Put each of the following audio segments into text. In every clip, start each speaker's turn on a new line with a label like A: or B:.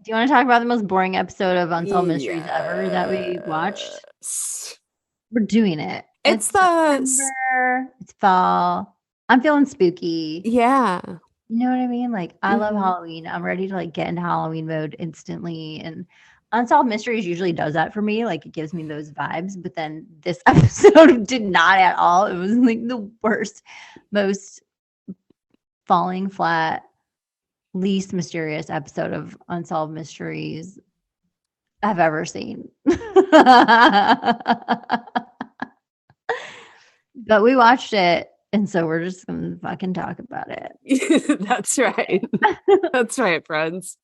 A: Do you want to talk about the most boring episode of Unsolved Mysteries ever that we watched?
B: Yes.
A: We're doing it.
B: It's
A: It's
B: the
A: September. It's fall. I'm feeling spooky.
B: yeah.
A: You know what I mean? Like, I love
B: Mhm.
A: Halloween. I'm ready to like get into Halloween mode instantly. And Unsolved Mysteries usually does that for me. Like, it gives me those vibes. But then this episode did not at all. It was like the worst, most falling flat, least mysterious episode of Unsolved Mysteries I've ever seen. But we watched it, and so we're just gonna fucking talk about it.
B: That's right. That's right, friends.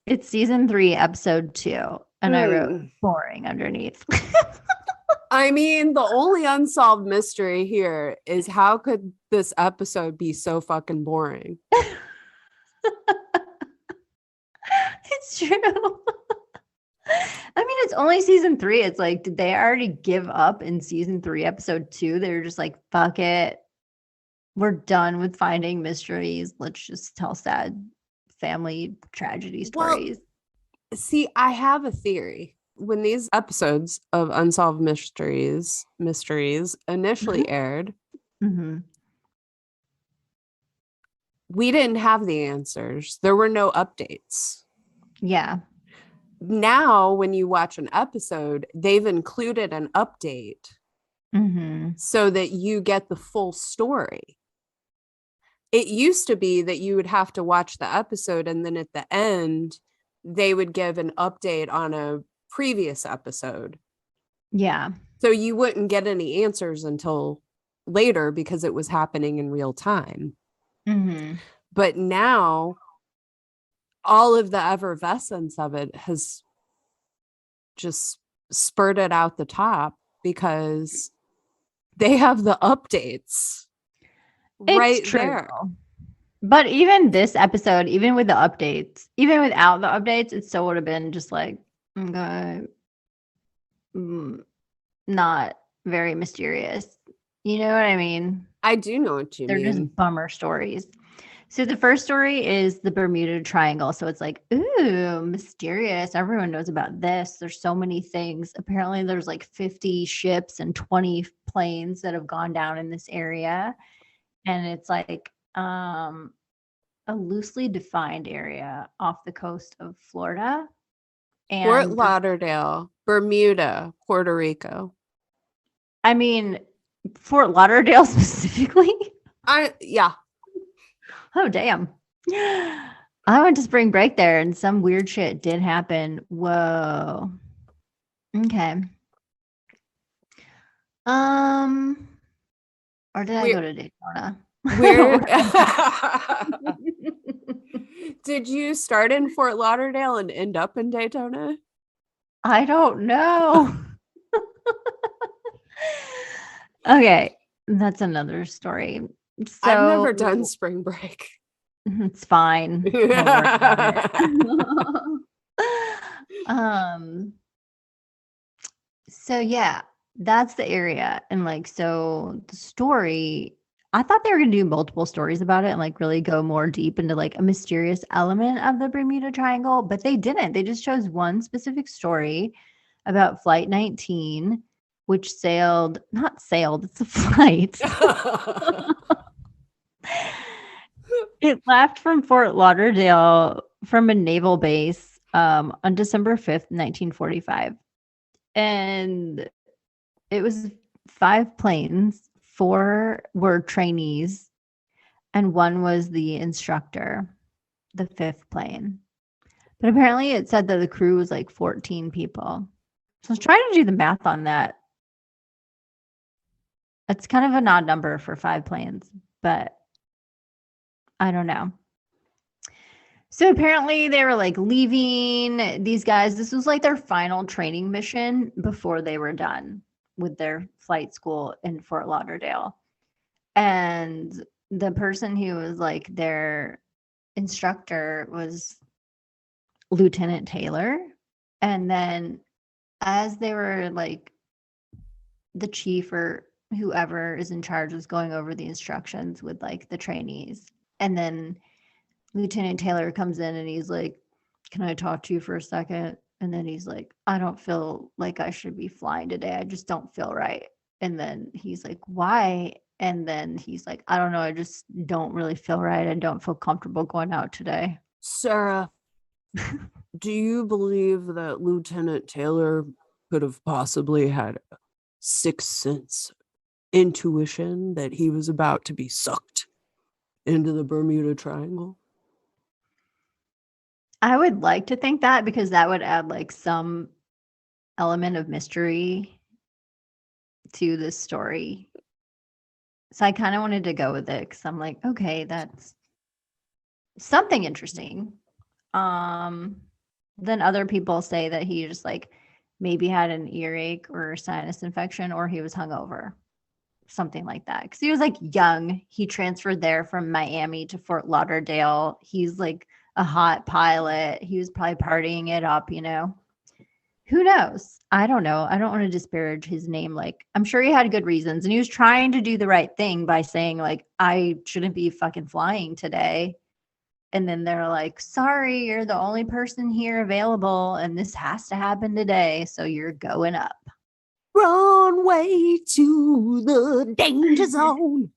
A: It's season 3, episode 2, and I wrote
B: Mm.
A: boring underneath.
B: I mean, the only unsolved mystery here is how could this episode be so fucking boring?
A: It's true. I mean, it's only season 3. It's like, did they already give up in season 3, episode 2? They were just like, fuck it. We're done with finding mysteries. Let's just tell sad family tragedy stories.
B: Well, see, I have a theory. When these episodes of Unsolved Mysteries initially aired,
A: Mm-hmm.
B: we didn't have the answers. There were no updates.
A: Yeah.
B: Now, when you watch an episode, they've included an update so that you get the full story. It used to be that you would have to watch the episode and then at the end, they would give an update on a previous episode.
A: Yeah.
B: So you wouldn't get any answers until later because it was happening in real time. But now all of the effervescence of it has just spurted out the top because they have the updates right
A: It's true.
B: there.
A: But even this episode, even with the updates, even without the updates, it still would have been just like, okay, not very mysterious. You know what I mean?
B: I do know what you
A: They're
B: mean.
A: just bummer stories. So the first story is the Bermuda Triangle. So it's like, ooh, mysterious. Everyone knows about this. There's so many things. Apparently, there's like 50 ships and 20 planes that have gone down in this area. And it's like a loosely defined area off the coast of Florida.
B: Fort
A: And
B: Lauderdale, Bermuda, Puerto Rico.
A: I mean, Fort Lauderdale specifically.
B: Yeah.
A: Oh, damn. I went to spring break there and some weird shit did happen. Whoa. Okay. Or did I go to Daytona?
B: Where did you start in Fort Lauderdale and end up in Daytona?
A: I don't know. Okay, that's another story. So
B: I've never done spring break.
A: It's fine. Don't worry about it. So yeah, that's the area. And like, so the story, I thought they were going to do multiple stories about it and like really go more deep into like a mysterious element of the Bermuda Triangle, but they didn't. They just chose one specific story about Flight 19, which not sailed, it's a flight. It left from Fort Lauderdale from a naval base on December 5th, 1945. And it was 5 planes, 4 were trainees, and 1 was the instructor, the 5th plane. But apparently it said that the crew was like 14 people. So I was trying to do the math on that. It's kind of an odd number for 5 planes, but I don't know. So apparently they were like leaving these guys. This was like their final training mission before they were done with their flight school in Fort Lauderdale. And the person who was like their instructor was Lieutenant Taylor. And then as they were like the chief or whoever is in charge was going over the instructions with like the trainees. And then Lieutenant Taylor comes in and he's like, can I talk to you for a second? And then he's like, I don't feel like I should be flying today. I just don't feel right. And then he's like, why? And then he's like, I don't know. I just don't really feel right. I don't feel comfortable going out today.
B: Sarah, do you believe that Lieutenant Taylor could have possibly had a sixth sense intuition that he was about to be sucked into the Bermuda Triangle?
A: I would like to think that, because that would add like some element of mystery to this story. So I kind of wanted to go with it because I'm like, okay, that's something interesting. Then other people say that he just like maybe had an earache or a sinus infection, or he was hungover, something like that. Because he was like young. He transferred there from Miami to Fort Lauderdale. He's like a hot pilot. He was probably partying it up, you know. Who knows? I don't know. I don't want to disparage his name. Like, I'm sure he had good reasons, and he was trying to do the right thing by saying like, I shouldn't be fucking flying today. And then they're like, sorry, you're the only person here available, and this has to happen today, so you're going up.
B: Run way to the danger zone.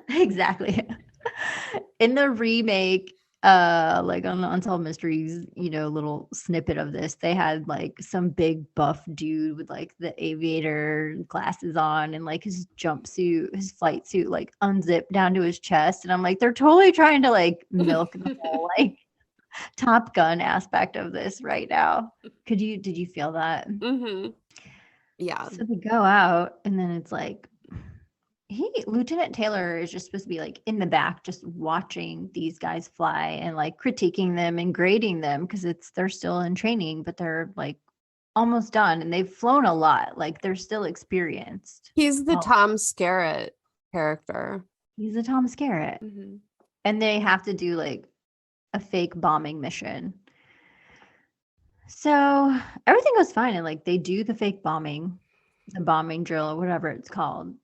A: Exactly. In the remake, like on the Unsolved Mysteries, you know, little snippet of this, they had like some big buff dude with like the aviator glasses on and like his jumpsuit, his flight suit, like unzipped down to his chest. And I'm like, they're totally trying to like milk the whole like Top Gun aspect of this right now. Did you feel that?
B: Mm-hmm. Yeah.
A: So they go out, and then it's like, Lieutenant Taylor is just supposed to be like in the back, just watching these guys fly and like critiquing them and grading them, because they're still in training, but they're like almost done and they've flown a lot. Like they're still experienced.
B: He's the Tom Skerritt character.
A: He's a Tom Skerritt.
B: Mm-hmm.
A: And they have to do like a fake bombing mission. So everything goes fine, and like they do the fake bombing, the bombing drill, or whatever it's called.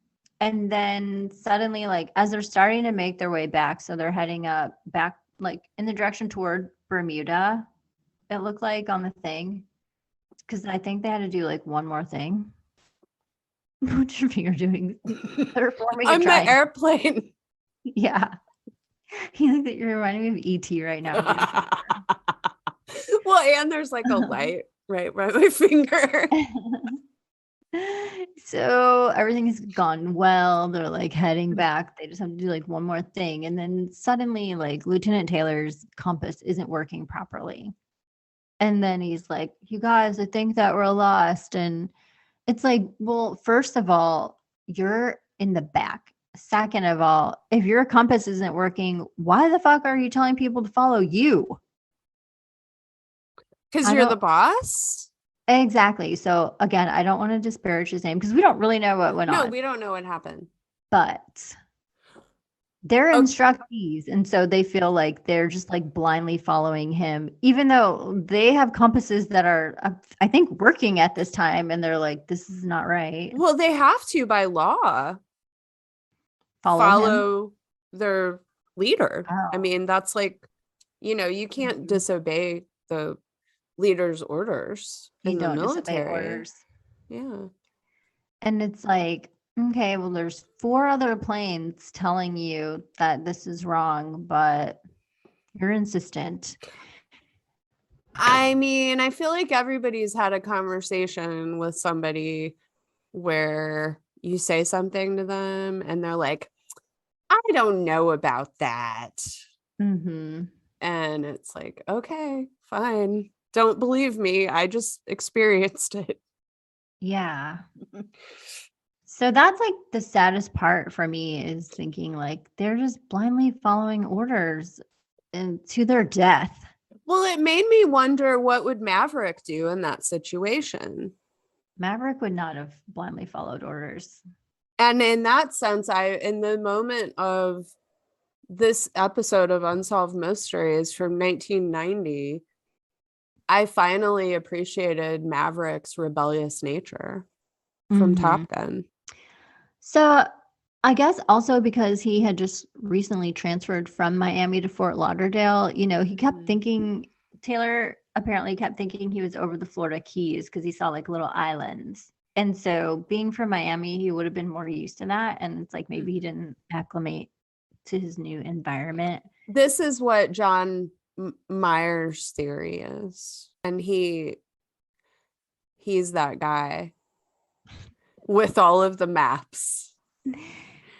A: And then suddenly, like as they're starting to make their way back, so they're heading back like in the direction toward Bermuda, it looked like on the thing. Because I think they had to do like one more thing. What you're doing? They're forming
B: I'm the airplane.
A: Yeah. You think that you're reminding me of E.T. right now.
B: Well, and there's like a light right by my finger.
A: So everything's gone well. They're like heading back. They just have to do like one more thing. And then suddenly, like Lieutenant Taylor's compass isn't working properly. And then he's like, you guys, I think that we're lost. And it's like, well, first of all, you're in the back. Second of all, if your compass isn't working, why the fuck are you telling people to follow you?
B: Because you're the boss?
A: Exactly. So again, I don't want to disparage his name because we don't really know what went on.
B: No, we don't know what happened.
A: But they're instructees, and so they feel like they're just like blindly following him, even though they have compasses that are, I think, working at this time, and they're like, this is not right.
B: Well, they have to by law follow their leader.
A: Oh.
B: I mean, that's like, you can't disobey the leader's orders in the military.
A: Orders.
B: Yeah.
A: And it's like, okay, well, there's 4 other planes telling you that this is wrong, but you're insistent.
B: I mean, I feel like everybody's had a conversation with somebody where you say something to them and they're like, I don't know about that.
A: Mm-hmm.
B: And it's like, okay, fine. Don't believe me. I just experienced it.
A: Yeah. So that's like the saddest part for me, is thinking like they're just blindly following orders and to their death.
B: Well, it made me wonder, what would Maverick do in that situation?
A: Maverick would not have blindly followed orders.
B: And in that sense, in the moment of this episode of Unsolved Mysteries from 1990, I finally appreciated Maverick's rebellious nature from Top Gun.
A: So I guess also because he had just recently transferred from Miami to Fort Lauderdale, he kept thinking, Taylor apparently kept thinking he was over the Florida Keys because he saw like little islands. And so being from Miami, he would have been more used to that. And it's like maybe he didn't acclimate to his new environment.
B: This is what John Myers' theory is. And he's that guy with all of the maps.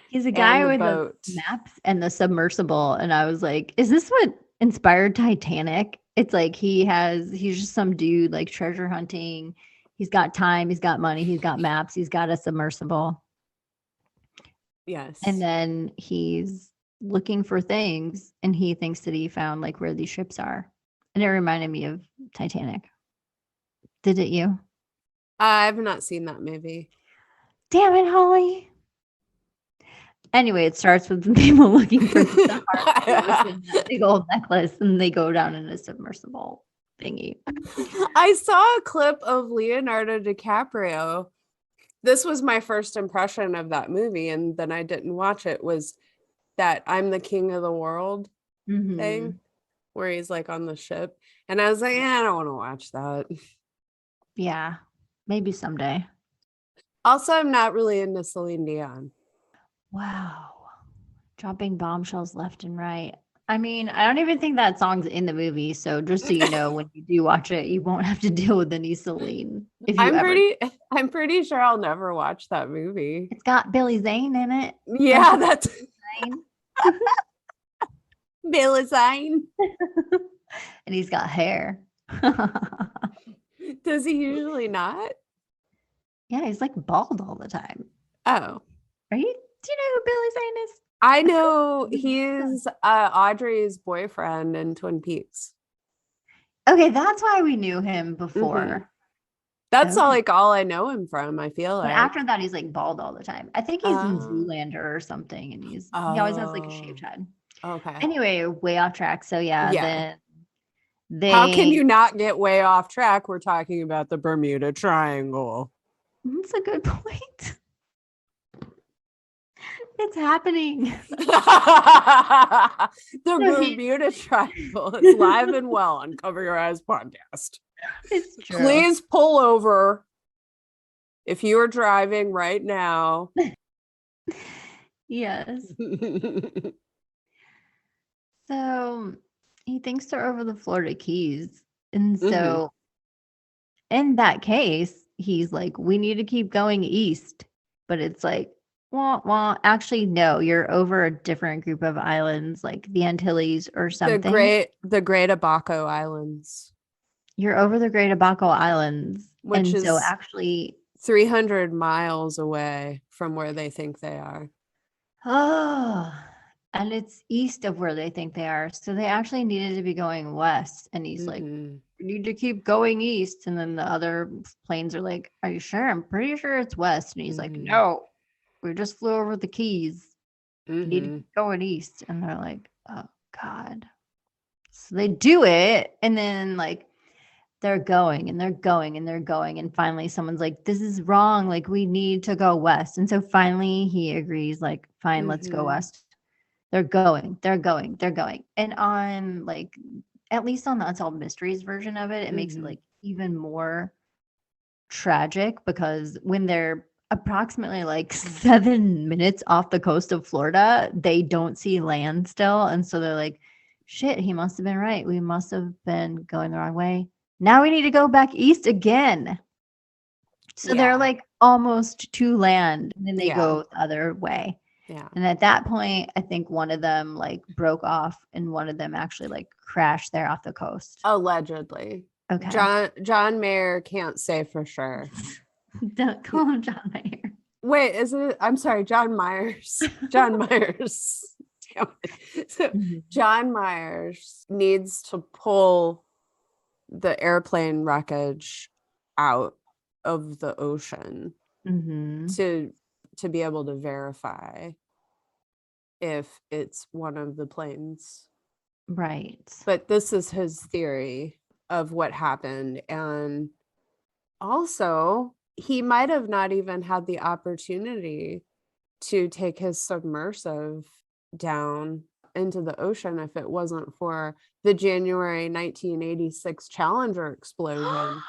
A: He's a guy with the maps and the submersible. And I was like, is this what inspired Titanic? It's like he's just some dude like treasure hunting. He's got time, he's got money, he's got maps, he's got a submersible.
B: Yes.
A: And then he's looking for things and he thinks that he found like where these ships are. And it reminded me of Titanic. Did it you?
B: I've not seen that movie.
A: Damn it, Holly. Anyway, it starts with people looking for the heart with a big old necklace, and they go down in a submersible thingy.
B: I saw a clip of Leonardo DiCaprio. This was my first impression of that movie, and then I didn't watch it, was that I'm the king of the world thing, where he's like on the ship. And I was like, I don't want to watch that.
A: Yeah, maybe someday.
B: Also, I'm not really into Celine Dion.
A: Wow. Dropping bombshells left and right. I mean, I don't even think that song's in the movie. So just so you know, when you do watch it, you won't have to deal with any Celine.
B: I'm pretty sure I'll never watch that movie.
A: It's got Billy Zane in it.
B: Yeah, that's Billy Zane.
A: And he's got hair.
B: Does he usually not?
A: Yeah, he's like bald all the time.
B: Oh.
A: Right? Do you know who Billy Zane is?
B: I know he's Audrey's boyfriend in Twin Peaks.
A: Okay, that's why we knew him before.
B: That's all I know him from, I feel like.
A: But after that, he's like bald all the time. I think he's in Zoolander or something, and he always has like a shaved head.
B: Okay.
A: Anyway, way off track. So yeah.
B: How can you not get way off track? We're talking about the Bermuda Triangle.
A: That's a good point. It's happening.
B: The Bermuda Triangle is live and well on Cover Your Eyes podcast.
A: It's true.
B: Please pull over if you are driving right now.
A: Yes. So he thinks they're over the Florida Keys. And so in that case, he's like, we need to keep going east. But it's like, well, actually, no, you're over a different group of islands, like the Antilles or something.
B: The Great Abaco Islands.
A: You're over the Great Abaco Islands.
B: Which is
A: so actually
B: 300 miles away from where they think they are.
A: Oh, and it's east of where they think they are. So they actually needed to be going west. And he's like, we need to keep going east. And then the other planes are like, are you sure? I'm pretty sure it's west. And he's like, no. We just flew over the Keys. You need to keep going east. And they're like, oh, God. So they do it. And then, like, they're going and they're going and they're going. And finally, someone's like, this is wrong. Like, we need to go west. And so finally, he agrees, like, fine, let's go west. They're going. And on, like, at least on the Unsolved Mysteries version of it, it makes it, like, even more tragic because when they're approximately like 7 minutes off the coast of Florida, they don't see land still. And so they're like, shit, he must have been right. We must have been going the wrong way. Now we need to go back east again. So they're like almost to land and then they go the other way. Yeah. And at that point, I think one of them like broke off and one of them actually like crashed there off the coast.
B: Allegedly.
A: Okay.
B: John Mayer can't say for sure.
A: Don't call him John Mayer.
B: Wait, isn't it? I'm sorry, John Myers. John Myers. So John Myers needs to pull the airplane wreckage out of the ocean to be able to verify if it's one of the planes.
A: Right.
B: But this is his theory of what happened. And also, he might have not even had the opportunity to take his submersive down into the ocean if it wasn't for the January 1986 Challenger explosion.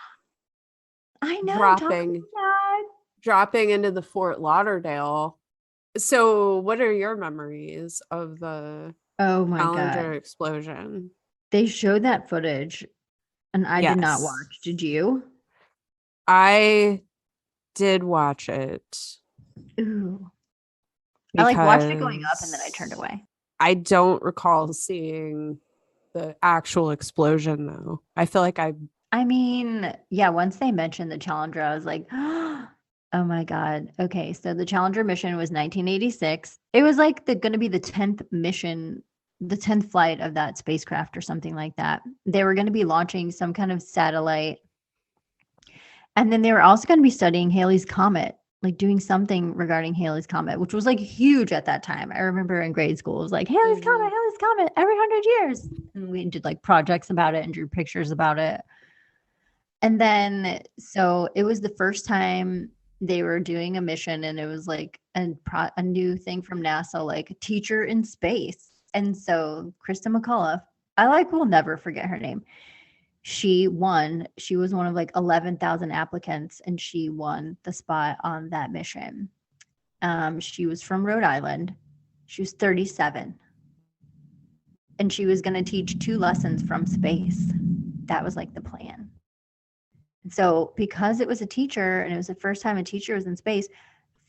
A: I know, talk about that.
B: Dropping into the Fort Lauderdale. So what are your memories of the Challenger explosion?
A: They showed that footage and I did not watch. Did you?
B: I did watch it.
A: Ooh. I like watched it going up and then I turned away.
B: I don't recall seeing the actual explosion though. I feel like
A: I mean, yeah, once they mentioned the Challenger, I was like, oh my God. Okay, so the Challenger mission was 1986. It was like going to be the 10th mission, the 10th flight of that spacecraft or something like that. They were going to be launching some kind of satellite. And then they were also going to be studying Halley's Comet, like doing something regarding Halley's Comet, which was like huge at that time. I remember in grade school, it was like Halley's Comet every 100 years. And we did like projects about it and drew pictures about it. And then, so it was the first time they were doing a mission and it was like a new thing from NASA, like a teacher in space. And so Krista McCullough, will never forget her name. She won. She was one of like 11,000 applicants and she won the spot on that mission. She was from Rhode Island. She was 37. And she was going to teach 2 lessons from space. That was like the plan. So because it was a teacher and it was the first time a teacher was in space,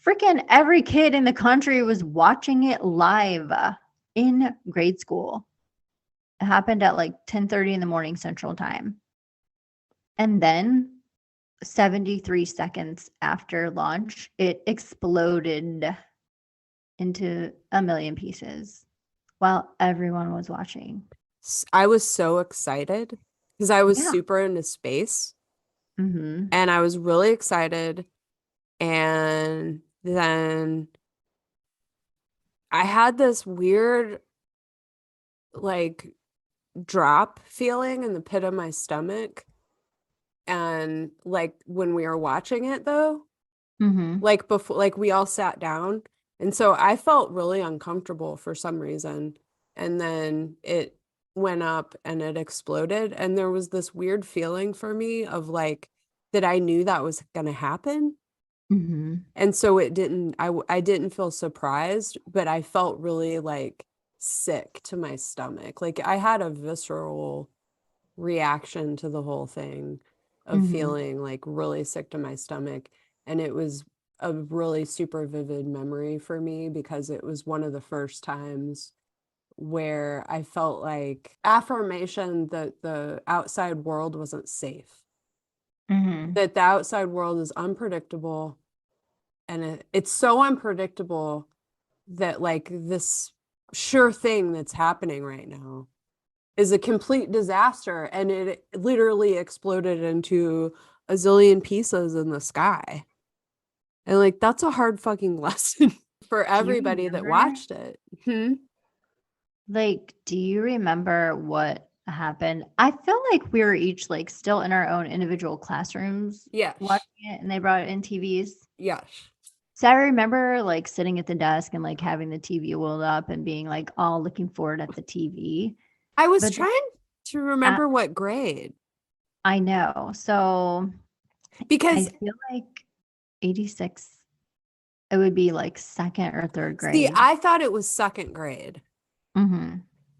A: freaking every kid in the country was watching it live in grade school. It happened at like 10:30 in the morning Central Time. And then 73 seconds after launch, it exploded into a million pieces while everyone was watching.
B: I was so excited because I was super into space.
A: Mm-hmm.
B: And I was really excited. And then I had this weird, like, drop feeling in the pit of my stomach. And like when we were watching it though, like before, like we all sat down. And so I felt really uncomfortable for some reason. And then it went up and it exploded. And there was this weird feeling for me of like, that I knew that was going to happen. And so it didn't, I didn't feel surprised, but I felt really like sick to my stomach. Like I had a visceral reaction to the whole thing of feeling like really sick to my stomach. And it was a really super vivid memory for me because it was one of the first times where I felt like affirmation that the outside world wasn't safe. That the outside world is unpredictable, and it's so unpredictable that like this sure thing that's happening right now is a complete disaster, and it literally exploded into a zillion pieces in the sky. And like that's a hard fucking lesson for everybody that watched it.
A: Like, do you remember what happened? I feel like we were each like still in our own individual classrooms watching it, and they brought it in TVs.
B: Yes.
A: So I remember like sitting at the desk and like having the TV wheeled up and being like all looking forward at the TV.
B: I was trying to remember what grade.
A: I know. So
B: because
A: I feel like 86, it would be like 2nd or 3rd grade.
B: See, I thought it was 2nd grade.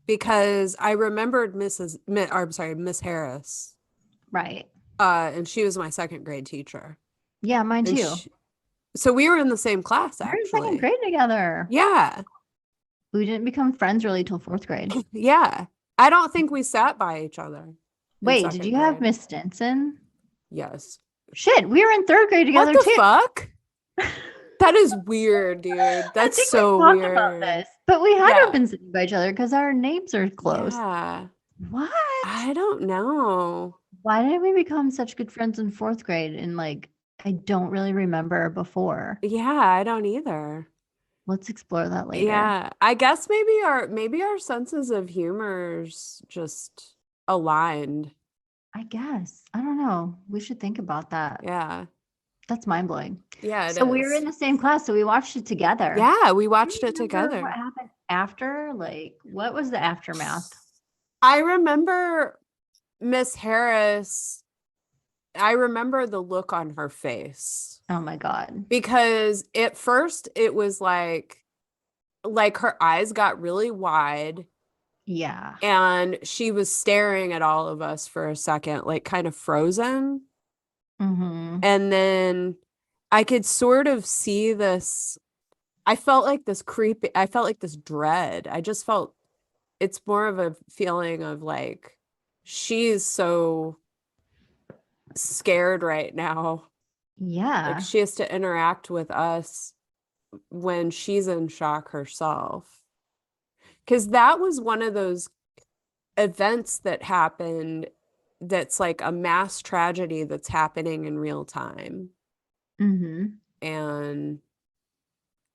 B: Because I remembered Miss Harris.
A: Right.
B: And she was my 2nd grade teacher.
A: Yeah, mine too.
B: So we were in the same class, actually.
A: We were in 2nd grade together.
B: Yeah.
A: We didn't become friends really till 4th grade.
B: Yeah. I don't think we sat by each other.
A: Wait, did you have Miss Stinson?
B: Yes.
A: Shit, we were in 3rd grade together too.
B: What the fuck? That is weird, dude. That's so weird.
A: About this, but we had to have been sitting by each other because our names are close.
B: Yeah.
A: What?
B: I don't know.
A: Why did we become such good friends in 4th grade? And like, I don't really remember before.
B: Yeah, I don't either.
A: Let's explore that later.
B: Yeah, I guess maybe our senses of humor's just aligned.
A: I guess. I don't know. We should think about that.
B: Yeah.
A: That's mind-blowing.
B: Yeah,
A: so we were in the same class, so we watched it together.
B: Yeah, we watched it together.
A: What happened? after? Like, what was the aftermath?
B: I remember Miss Harris. I remember the look on her face.
A: Oh my God.
B: Because at first it was like her eyes got really wide.
A: Yeah.
B: And she was staring at all of us for a second, like kind of frozen.
A: Mm-hmm.
B: And then I could sort of see this. I felt like this dread. I just felt it's more of a feeling of like she's so scared right now. Like
A: Yeah.
B: she has to interact with us when she's in shock herself. Because that was one of those events that happened that's like a mass tragedy that's happening in real time.
A: Mm-hmm.
B: And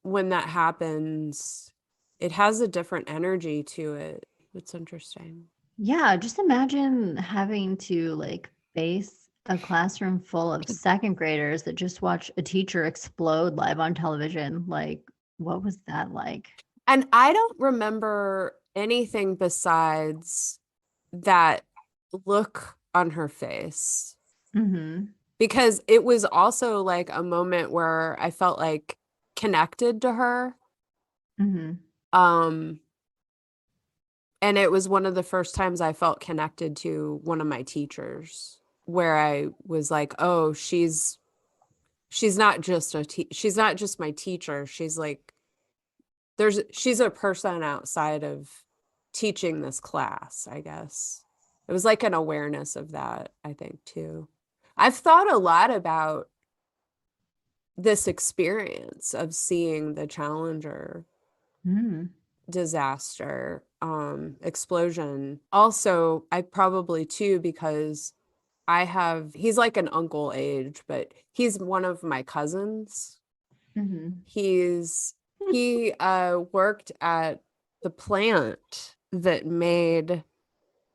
B: when that happens, it has a different energy to it. It's interesting.
A: Yeah, just imagine having to like face a classroom full of second graders that just watch a teacher explode live on television. Like, what was that like?
B: And I don't remember anything besides that look on her face.
A: Mm-hmm.
B: Because it was also like a moment where I felt like connected to her.
A: Mm-hmm.
B: And it was one of the first times I felt connected to one of my teachers where I was like, oh, she's not just she's not just my teacher. She's like she's a person outside of teaching this class, I guess. It was like an awareness of that, I think, too. I've thought a lot about this experience of seeing the Challenger disaster, explosion. Also, I probably too, because he's like an uncle age, but he's one of my cousins.
A: Mm-hmm.
B: He worked at the plant that made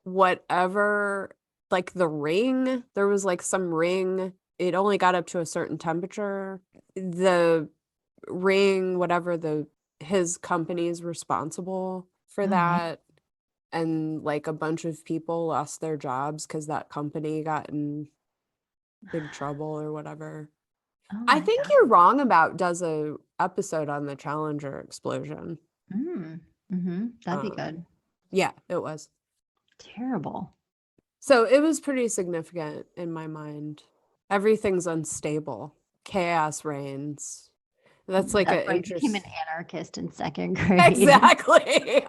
B: whatever, like the ring. There was like some ring. It only got up to a certain temperature. The ring, whatever his company is responsible for
A: Oh man.
B: that. And like a bunch of people lost their jobs because that company got in big trouble or whatever.
A: Oh
B: I
A: my
B: think
A: God.
B: You're Wrong About does a episode on the Challenger explosion.
A: Mm-hmm. That'd be good.
B: Yeah, it was.
A: Terrible.
B: So it was pretty significant in my mind. Everything's unstable. Chaos reigns. That's like
A: That's
B: an
A: why I became an
B: interest.
A: anarchist in second grade.
B: Exactly.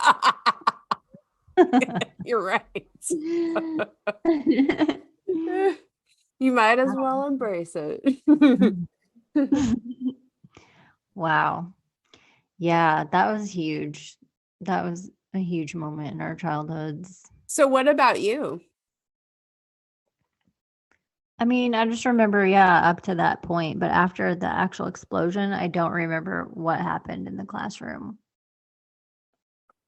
B: You're right. You might as well embrace it.
A: Wow. Yeah, that was huge. That was a huge moment in our childhoods.
B: So what about you?
A: I mean, I just remember, yeah, up to that point, but after the actual explosion, I don't remember what happened in the classroom.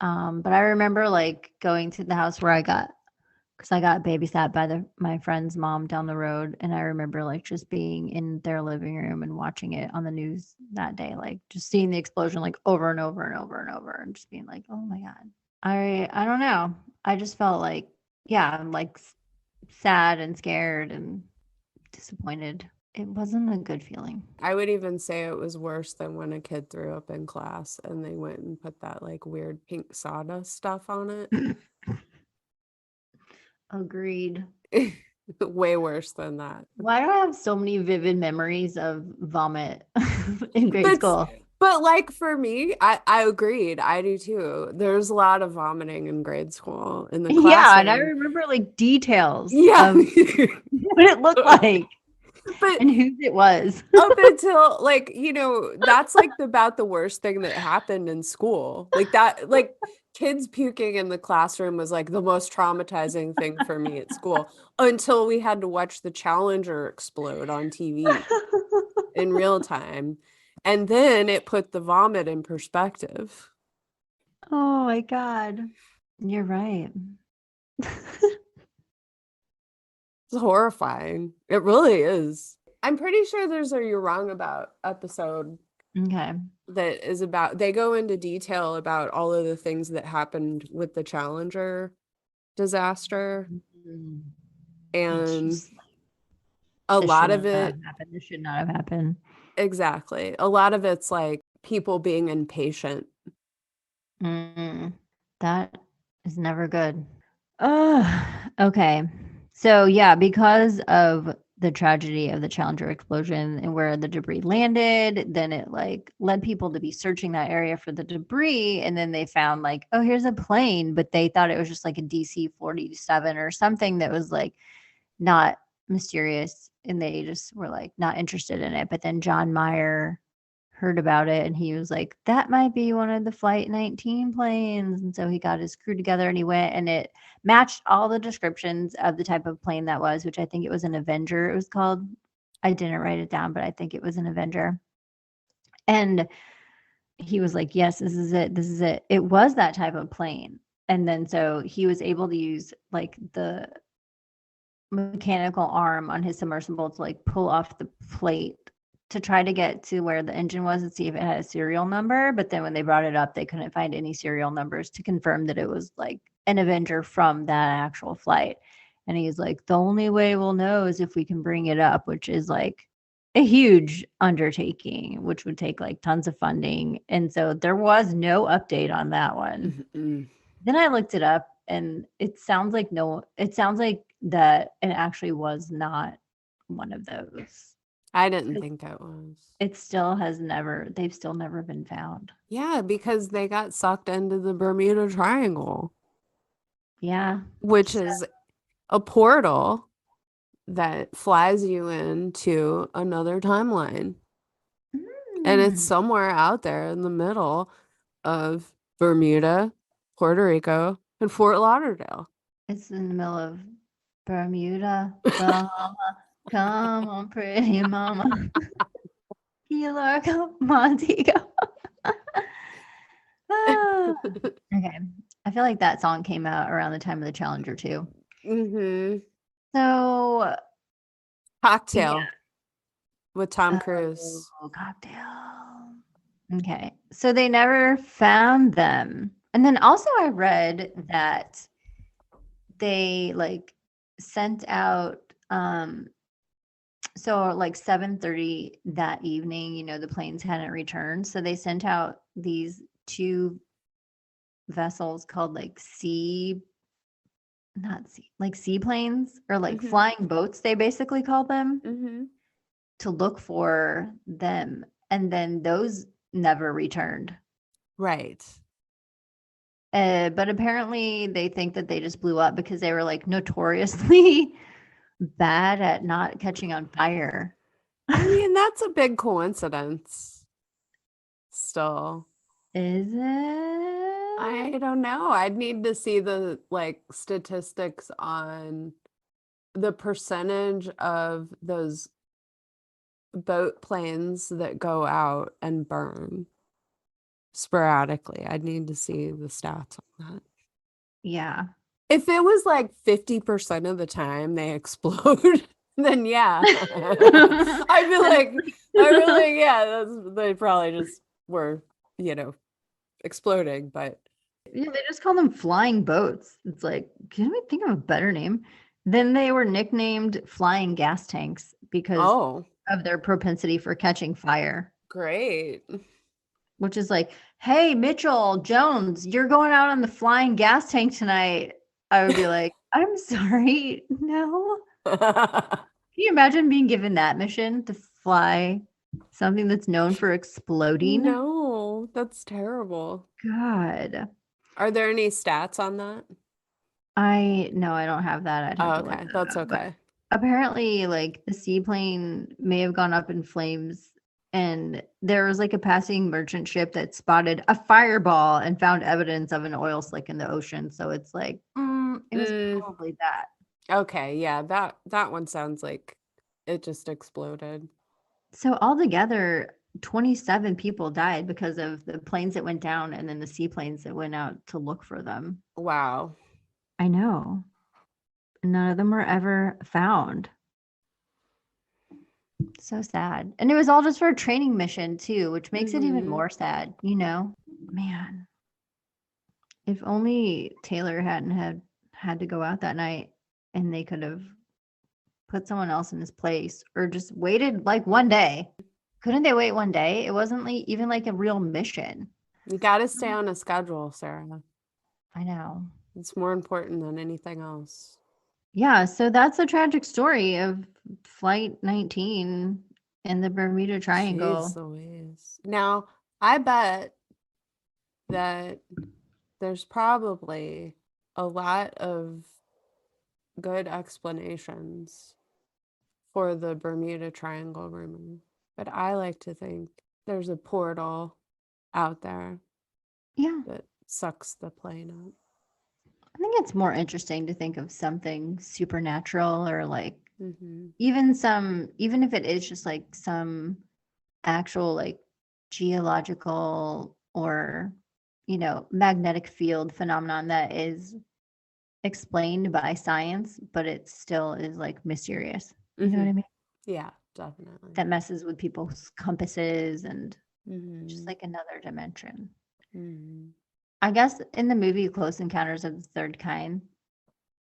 A: But I remember like going to the house where because I got babysat by my friend's mom down the road, and I remember like just being in their living room and watching it on the news that day, like just seeing the explosion like over and over and over and over, and just being like, oh my God. I don't know. I just felt like, yeah, I'm like sad and scared and disappointed. It wasn't a good feeling.
B: I would even say it was worse than when a kid threw up in class and they went and put that like weird pink sawdust stuff on it.
A: Agreed.
B: Way worse than that.
A: Why do I have so many vivid memories of vomit in grade school?
B: But like for me, I agreed. I do too. There's a lot of vomiting in grade school in the
A: Yeah, and I
B: classroom.
A: remember like details
B: Yeah.
A: of what it looked like
B: But
A: and whose it was.
B: up until like, that's like about the worst thing that happened in school. Like that, like kids puking in the classroom was like the most traumatizing thing for me at school until we had to watch the Challenger explode on TV in real time. And then it put the vomit in perspective.
A: Oh my God. You're right.
B: It's horrifying. It really is. I'm pretty sure there's a You're Wrong About episode
A: Okay.
B: that is about, they go into detail about all of the things that happened with the Challenger disaster.
A: Mm. It's
B: And
A: just like,
B: a
A: this
B: lot
A: should
B: of
A: not have
B: it,
A: happened. This should not have happened.
B: exactly. A lot of it's like people being impatient.
A: That is never good. Okay. So yeah, because of the tragedy of the Challenger explosion and where the debris landed, then it like led people to be searching that area for the debris, and then they found like, oh, here's a plane, but they thought it was just like a DC-47 or something that was like not mysterious, and they just were like not interested in it. But then John Meyer heard about it, and he was like, that might be one of the Flight 19 planes. And so he got his crew together and he went, and it matched all the descriptions of the type of plane that was, which I think it was an Avenger, it was called. I didn't write it down, but I think it was an Avenger. And he was like, yes, this is it, this is it. It was that type of plane. And then so he was able to use like the mechanical arm on his submersible to like pull off the plate to try to get to where the engine was and see if it had a serial number. But then when they brought it up, they couldn't find any serial numbers to confirm that it was like an Avenger from that actual flight. And he's like, the only way we'll know is if we can bring it up, which is like a huge undertaking, which would take like tons of funding. And so there was no update on that one.
B: Mm-hmm.
A: Then I looked it up, and it sounds like that it actually was not one of those.
B: I didn't think that was.
A: They've still never been found.
B: Yeah, because they got sucked into the Bermuda Triangle,
A: Yeah.
B: which
A: So,
B: is a portal that flies you into another timeline. And it's
A: mm,
B: somewhere out there in the middle of Bermuda, Puerto Rico, and Fort Lauderdale.
A: it's in the middle of Bermuda, Bahama. Come on, pretty mama. Key Largo, Montego. Ah. Okay. I feel like that song came out around the time of the Challenger too.
B: Mm-hmm.
A: So
B: Cocktail
A: yeah.
B: with Tom Cruise.
A: Oh, cocktail. Okay. So they never found them. And then also I read that they like sent out so like 7:30 that evening, the planes hadn't returned. So they sent out these two vessels called like not sea, like seaplanes or like
B: Mm-hmm.
A: flying boats, they basically called them,
B: Mm-hmm.
A: to look for them. And then those never returned.
B: Right.
A: But apparently they think that they just blew up because they were like notoriously bad at not catching on fire.
B: I mean, that's a big coincidence. Still.
A: Is it?
B: I don't know. I'd need to see the like statistics on the percentage of those boat planes that go out and burn sporadically. I'd need to see the stats on that.
A: Yeah.
B: If it was like 50% of the time they explode, then yeah. I'd be like, yeah, they probably just were, exploding, but
A: Yeah, they just call them flying boats. It's like, can we think of a better name? Then they were nicknamed flying gas tanks because
B: oh,
A: of their propensity for catching fire.
B: great.
A: Which is like, hey, Mitchell Jones, you're going out on the flying gas tank tonight. I would be like, I'm sorry. No. Can you imagine being given that mission to fly something that's known for exploding?
B: No, that's terrible.
A: God.
B: Are there any stats on that?
A: No, I don't have that. I'd have
B: Oh,
A: to look
B: okay.
A: that
B: That's
A: up. But
B: okay.
A: apparently, like the seaplane may have gone up in flames, and there was like a passing merchant ship that spotted a fireball and found evidence of an oil slick in the ocean. So it's like, it was probably that.
B: Okay, yeah, that one sounds like it just exploded.
A: So altogether, 27 people died because of the planes that went down and then the seaplanes that went out to look for them.
B: Wow.
A: I know. None of them were ever found. So sad. And it was all just for a training mission too, which makes it even
B: Mm-hmm.
A: more sad, you know? Man, if only Taylor hadn't had to go out that night and they could have put someone else in his place or just waited like one day. Couldn't they wait one day? It wasn't like even like a real mission.
B: You got to stay on a schedule, Sarah.
A: I know.
B: It's more important than anything else.
A: Yeah, so that's a tragic story of Flight 19 in the Bermuda Triangle.
B: Jeez Louise. Now, I bet that there's probably a lot of good explanations for the Bermuda Triangle rumor, but I like to think there's a portal out there
A: Yeah.
B: that sucks the plane up.
A: I think it's more interesting to think of something supernatural or like
B: Mm-hmm.
A: even if it is just like some actual like geological or magnetic field phenomenon that is explained by science, but it still is like mysterious. You know what I mean?
B: Yeah, definitely.
A: That messes with people's compasses and just
B: Mm-hmm.
A: like another dimension.
B: Mm-hmm.
A: I guess in the movie Close Encounters of the Third Kind,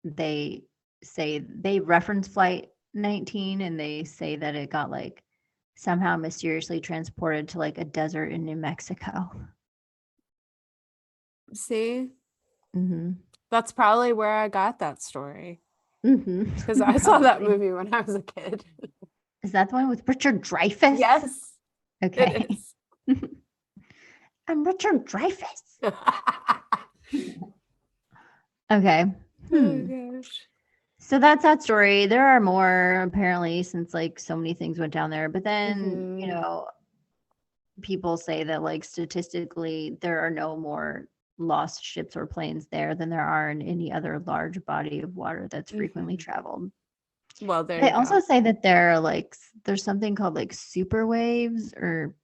A: they say they reference Flight 19 and they say that it got like somehow mysteriously transported to like a desert in New Mexico.
B: See,
A: Mm-hmm.
B: that's probably where I got that story.
A: Mm-hmm.
B: Because I saw that movie when I was a kid.
A: Is that the one with Richard Dreyfuss?
B: Yes.
A: Okay.
B: It is.
A: I'm Richard Dreyfuss. Okay.
B: Oh gosh.
A: So that's that story. There are more apparently since like so many things went down there. But then, people say that like statistically there are no more lost ships or planes there than there are in any other large body of water that's frequently traveled.
B: Well, there
A: They
B: you
A: also
B: go.
A: say that there are like there's something called like super waves or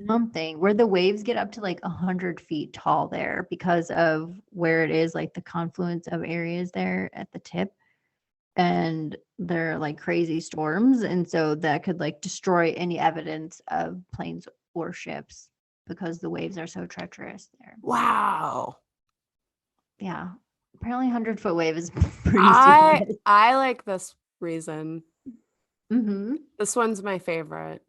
A: something where the waves get up to like 100 feet tall there because of where it is, like the confluence of areas there at the tip. And they're like crazy storms. And so that could like destroy any evidence of planes or ships because the waves are so treacherous there.
B: Wow.
A: Yeah. Apparently 100-foot wave is pretty
B: I
A: stupid.
B: like this reason.
A: Mm-hmm.
B: This one's my favorite.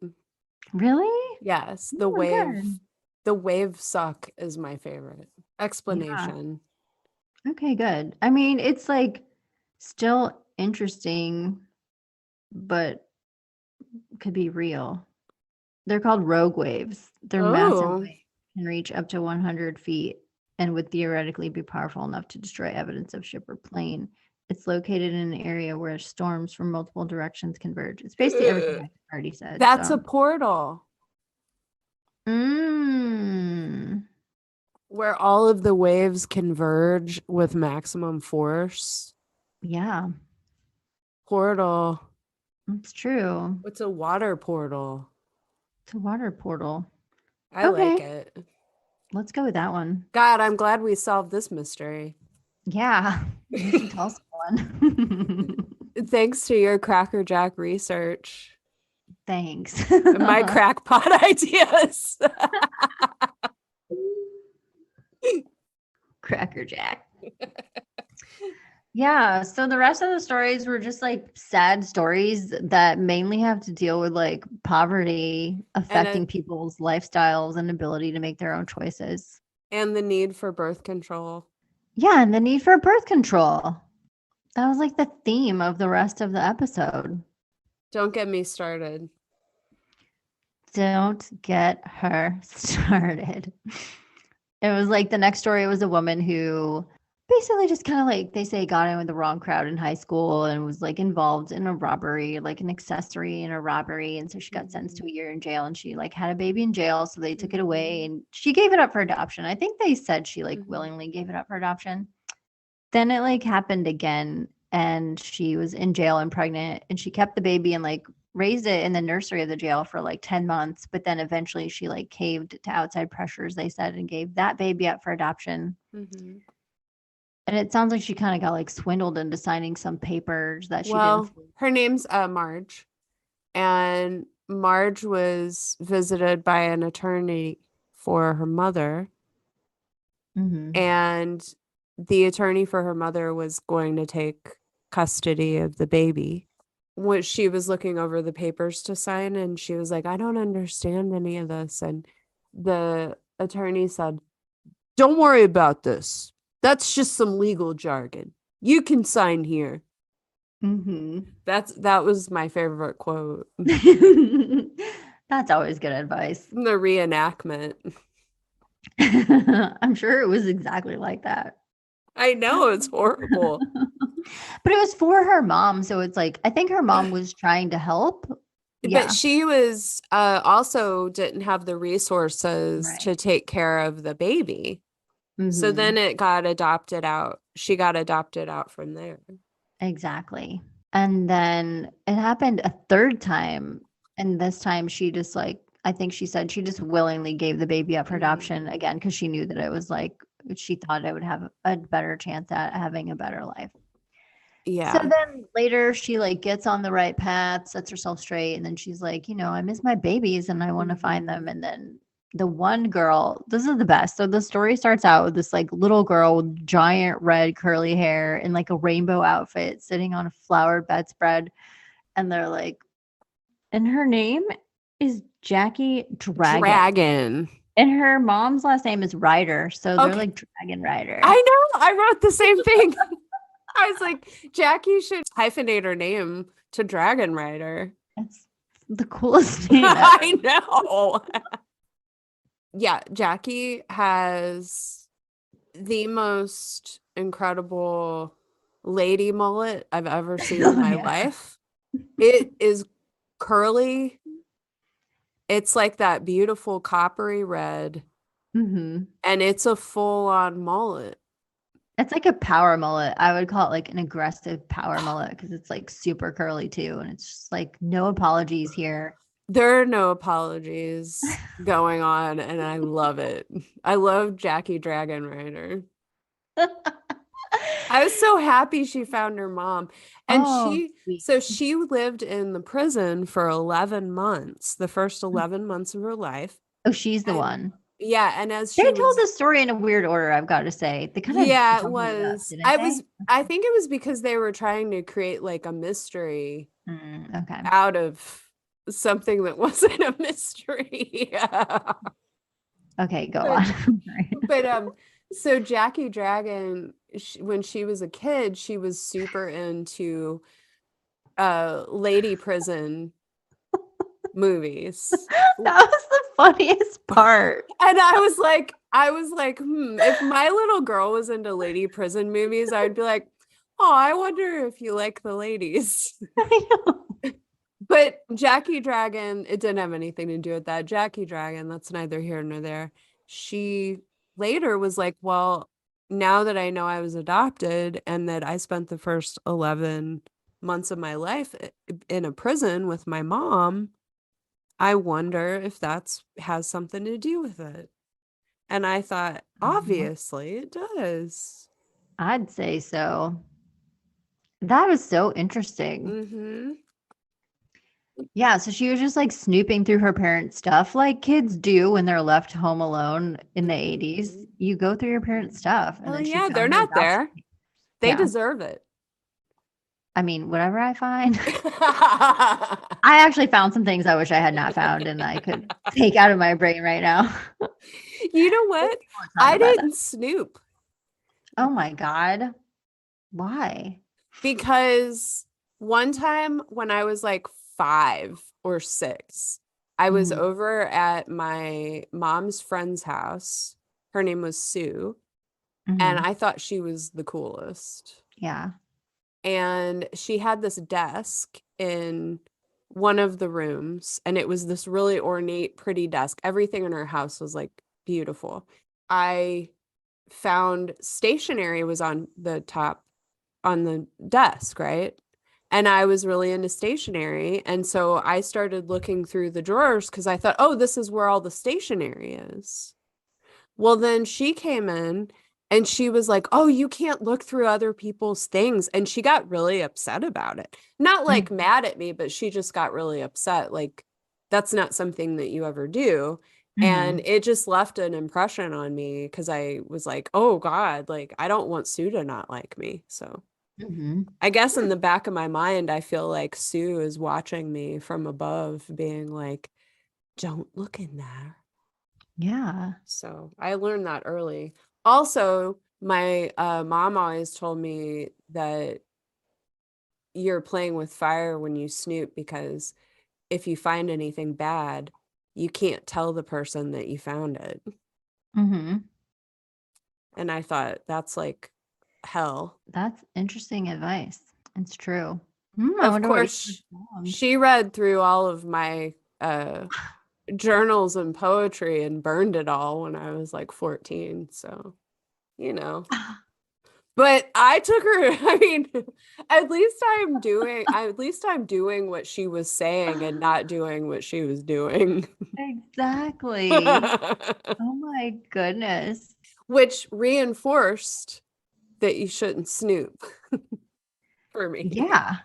A: Really?
B: Yes.
A: Oh, good.
B: The wave suck is my favorite explanation.
A: Okay, good. I mean, it's like still interesting, but could be real. They're called rogue waves. They're massive
B: Oh.
A: waves, can reach up to 100 feet and would theoretically be powerful enough to destroy evidence of ship or plane. It's located in an area where storms from multiple directions converge. It's basically everything I already said.
B: That's
A: So.
B: a portal.
A: Mm.
B: Where all of the waves converge with maximum force.
A: Yeah.
B: Portal.
A: It's true.
B: What's a water portal?
A: It's a water portal.
B: I like it.
A: Let's go with that one.
B: God, I'm glad we solved this mystery.
A: Yeah. You should tell someone.
B: Thanks to your Cracker Jack research.
A: Thanks.
B: My crackpot ideas.
A: Cracker Jack. Yeah, so the rest of the stories were just like sad stories that mainly have to deal with like poverty affecting people's lifestyles and ability to make their own choices.
B: And the need for birth control.
A: Yeah, and the need for birth control. That was like the theme of the rest of the episode.
B: Don't get me started.
A: Don't get her started. It was like the next story was a woman who basically just kind of like they say got in with the wrong crowd in high school and was like involved in a robbery, like an accessory in a robbery. And so she got sentenced to a year in jail and she like had a baby in jail. So they took it away and she gave it up for adoption. I think they said she like willingly gave it up for adoption. Then it like happened again and she was in jail and pregnant and she kept the baby and like raised it in the nursery of the jail for like 10 months. But then eventually she like caved to outside pressures, they said, and gave that baby up for adoption. And it sounds like she kind of got like swindled into signing some papers that she didn't.
B: Her name's Marge. And Marge was visited by an attorney for her mother. And the attorney for her mother was going to take custody of the baby. When she was looking over the papers to sign, and she was like, I don't understand any of this. And the attorney said, don't worry about this. That's just some legal jargon. You can sign here. That was my favorite quote.
A: That's always good advice.
B: The reenactment.
A: I'm sure it was exactly like that.
B: I know, it's horrible.
A: But it was for her mom, so it's like I think her mom was trying to help.
B: But she was also didn't have the resources to take care of the baby. So then it got adopted out. She got adopted out from there.
A: Exactly. And then it happened a third time. And this time she just like, I think she said she just willingly gave the baby up for adoption again because she knew that it was like, she thought it would have a better chance at having a better life.
B: Yeah.
A: So then later she like gets on the right path, sets herself straight. And then she's like, you know, I miss my babies and I want to find them. And then the one girl, this is the best. So the story starts out with this like little girl with giant red curly hair in like a rainbow outfit sitting on a flowered bedspread. And they're like, and her name is Jackie Dragon. And her mom's last name is Ryder. So they're like Dragon Rider.
B: I know. I wrote the same thing. I was like, Jackie should hyphenate her name to Dragon Rider.
A: That's the coolest name ever.
B: I know. Yeah, Jackie has the most incredible lady mullet I've ever seen in my life. It is curly. It's like that beautiful coppery red. And it's a full-on mullet.
A: It's like a power mullet. I would call it like an aggressive power mullet because it's like super curly too. And it's just like no apologies here.
B: There are no apologies going on, and I love it. I love Jackie Dragon Rider. I was so happy she found her mom. And she lived in the prison for 11 months, the first 11 months of her life.
A: Oh, she's the one.
B: Yeah, and as
A: they told the story in a weird order, I've got to say. They kind of
B: it was. I think it was because they were trying to create like a mystery out of something that wasn't a mystery.
A: Okay, go on.
B: But so Jackie Dragon, when she was a kid, she was super into lady prison movies.
A: That was the funniest part.
B: And I was like, if my little girl was into lady prison movies, I would be like, oh, I wonder if you like the ladies.
A: I know.
B: But Jackie Dragon, it didn't have anything to do with that. Jackie Dragon, that's neither here nor there. She later was like, well, now that I know I was adopted and that I spent the first 11 months of my life in a prison with my mom, I wonder if that's has something to do with it. And I thought, obviously it does.
A: I'd say so. That was so interesting. Yeah, so she was just like snooping through her parents' stuff like kids do when they're left home alone in the 80s. You go through your parents' stuff.
B: And then they're not there. They deserve it.
A: I mean, whatever I find. I actually found some things I wish I had not found and I could take out of my brain right now.
B: You know what? I didn't snoop.
A: Oh my God. Why?
B: Because one time when I was like 5 or 6, I was over at my mom's friend's house. Her name was Sue. And I thought she was the coolest.
A: Yeah.
B: And she had this desk in one of the rooms, and it was this really ornate, pretty desk. Everything in her house was like beautiful. I found stationery was on the top on the desk, right? And I was really into stationery. And so I started looking through the drawers because I thought, oh, this is where all the stationery is. Well, then she came in And she was like, oh, you can't look through other people's things. And she got really upset about it. Not like mad at me, but she just got really upset. Like, that's not something that you ever do. And it just left an impression on me because I was like, oh God, like, I don't want Sue to not like me. So I guess in the back of my mind, I feel like Sue is watching me from above, being like, don't look in there.
A: Yeah.
B: So I learned that early. Also, my mom always told me that you're playing with fire when you snoop, because if you find anything bad, you can't tell the person that you found it. And I thought, that's like hell.
A: That's interesting advice. It's true. I
B: Of
A: wonder what
B: course, she read through all of my journals and poetry and burned it all when I was like 14. So, you know. But I took her, I mean, at least I'm doing what she was saying and not doing what she was doing.
A: Exactly. Oh my goodness.
B: Which reinforced that you shouldn't snoop for me.
A: Yeah.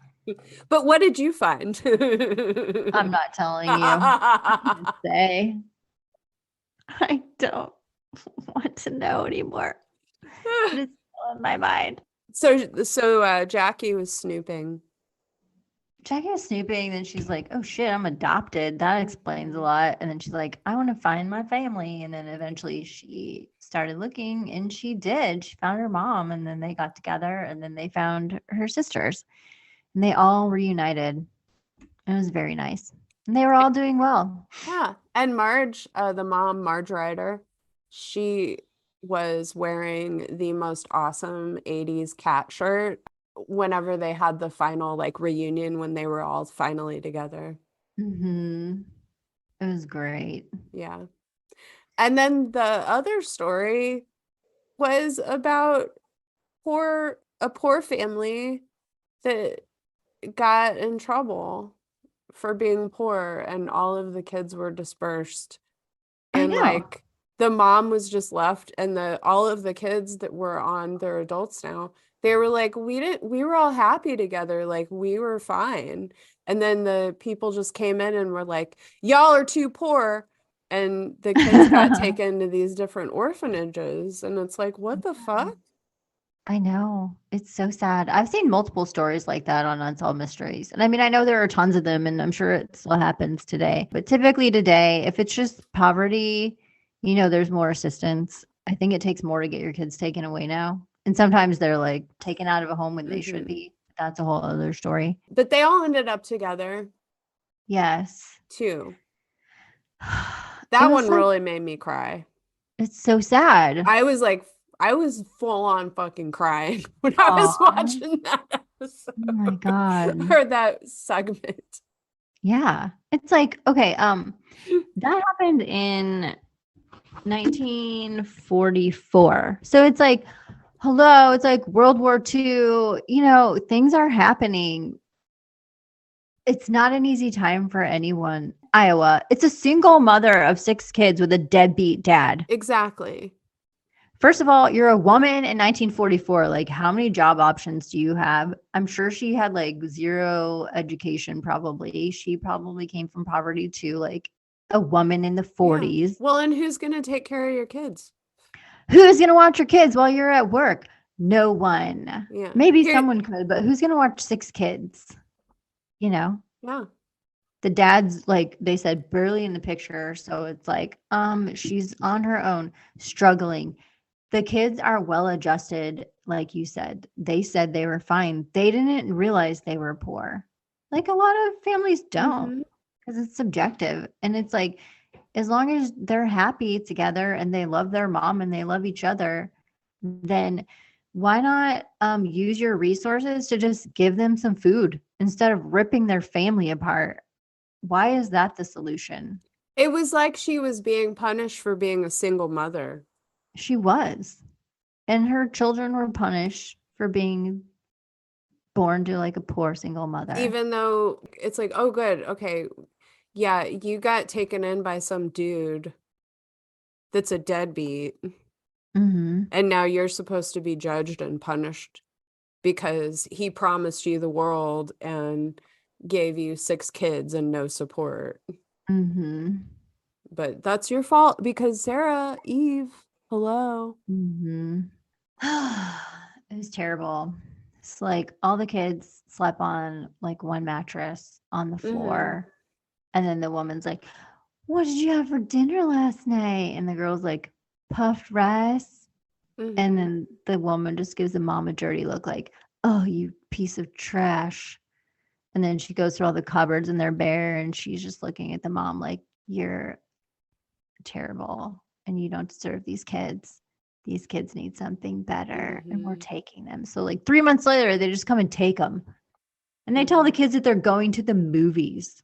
B: But what did you find?
A: I'm not telling you. I can't say. I don't want to know anymore. But it's still in my mind.
B: So Jackie was snooping.
A: Jackie was snooping, then she's like, oh shit, I'm adopted. That explains a lot. And then she's like, I want to find my family. And then eventually she started looking, and she did. She found her mom, and then they got together, and then they found her sisters, and they all reunited. It was very nice. And they were all doing well.
B: Yeah. And Marge, the mom, Marge Ryder, she was wearing the most awesome 80s cat shirt whenever they had the final like reunion when they were all finally together.
A: It was great.
B: Yeah. And then the other story was about a poor family that got in trouble for being poor, and all of the kids were dispersed,
A: I
B: and
A: know.
B: like the mom was just left, and all of the kids that were on, they're adults now, they were like, we were all happy together, like we were fine. And then the people just came in and were like, y'all are too poor, and the kids got taken to these different orphanages, and it's like, what the fuck?
A: I know. It's so sad. I've seen multiple stories like that on Unsolved Mysteries. And I mean, I know there are tons of them, and I'm sure it still happens today. But typically today, if it's just poverty, there's more assistance. I think it takes more to get your kids taken away now. And sometimes they're like taken out of a home when they should be. That's a whole other story.
B: But they all ended up together.
A: Yes.
B: Too. That one really made me cry.
A: It's so sad.
B: I was full on fucking crying when I was watching that episode.
A: Oh my God.
B: Or that segment.
A: Yeah. It's like, okay, that happened in 1944. So it's like, hello, it's like World War II, things are happening. It's not an easy time for anyone. Iowa, it's a single mother of 6 kids with a deadbeat dad.
B: Exactly.
A: First of all, you're a woman in 1944. Like, how many job options do you have? I'm sure she had like 0 education, probably. She probably came from poverty too, like a woman in the 40s.
B: Yeah. Well, and who's going to take care of your kids?
A: Who's going to watch your kids while you're at work? No one.
B: Yeah.
A: Maybe someone could, but who's going to watch 6 kids? Yeah. The dad's, like they said, barely in the picture. So it's like, she's on her own, struggling. The kids are well adjusted, like you said. They said they were fine. They didn't realize they were poor. Like a lot of families don't, because it's subjective. And it's like, as long as they're happy together and they love their mom and they love each other, then why not use your resources to just give them some food instead of ripping their family apart? Why is that the solution?
B: It was like she was being punished for being a single mother.
A: She was. And her children were punished for being born to like a poor single mother.
B: Even though it's like, oh, good. Okay. Yeah, you got taken in by some dude that's a deadbeat.
A: Mm-hmm.
B: And now you're supposed to be judged and punished because he promised you the world and gave you 6 kids and no support.
A: Mm-hmm.
B: But that's your fault because Sara, Eve, hello.
A: Mm-hmm. It was terrible. It's like all the kids slept on like one mattress on the floor. And then the woman's like, "What did you have for dinner last night?" And the girl's like, "Puffed rice." And then the woman just gives the mom a dirty look like, "Oh, you piece of trash." And then she goes through all the cupboards and they're bare. And she's just looking at the mom like, "You're terrible and you don't deserve these kids. These kids need something better and we're taking them." So like 3 months later, they just come and take them. And they tell the kids that they're going to the movies.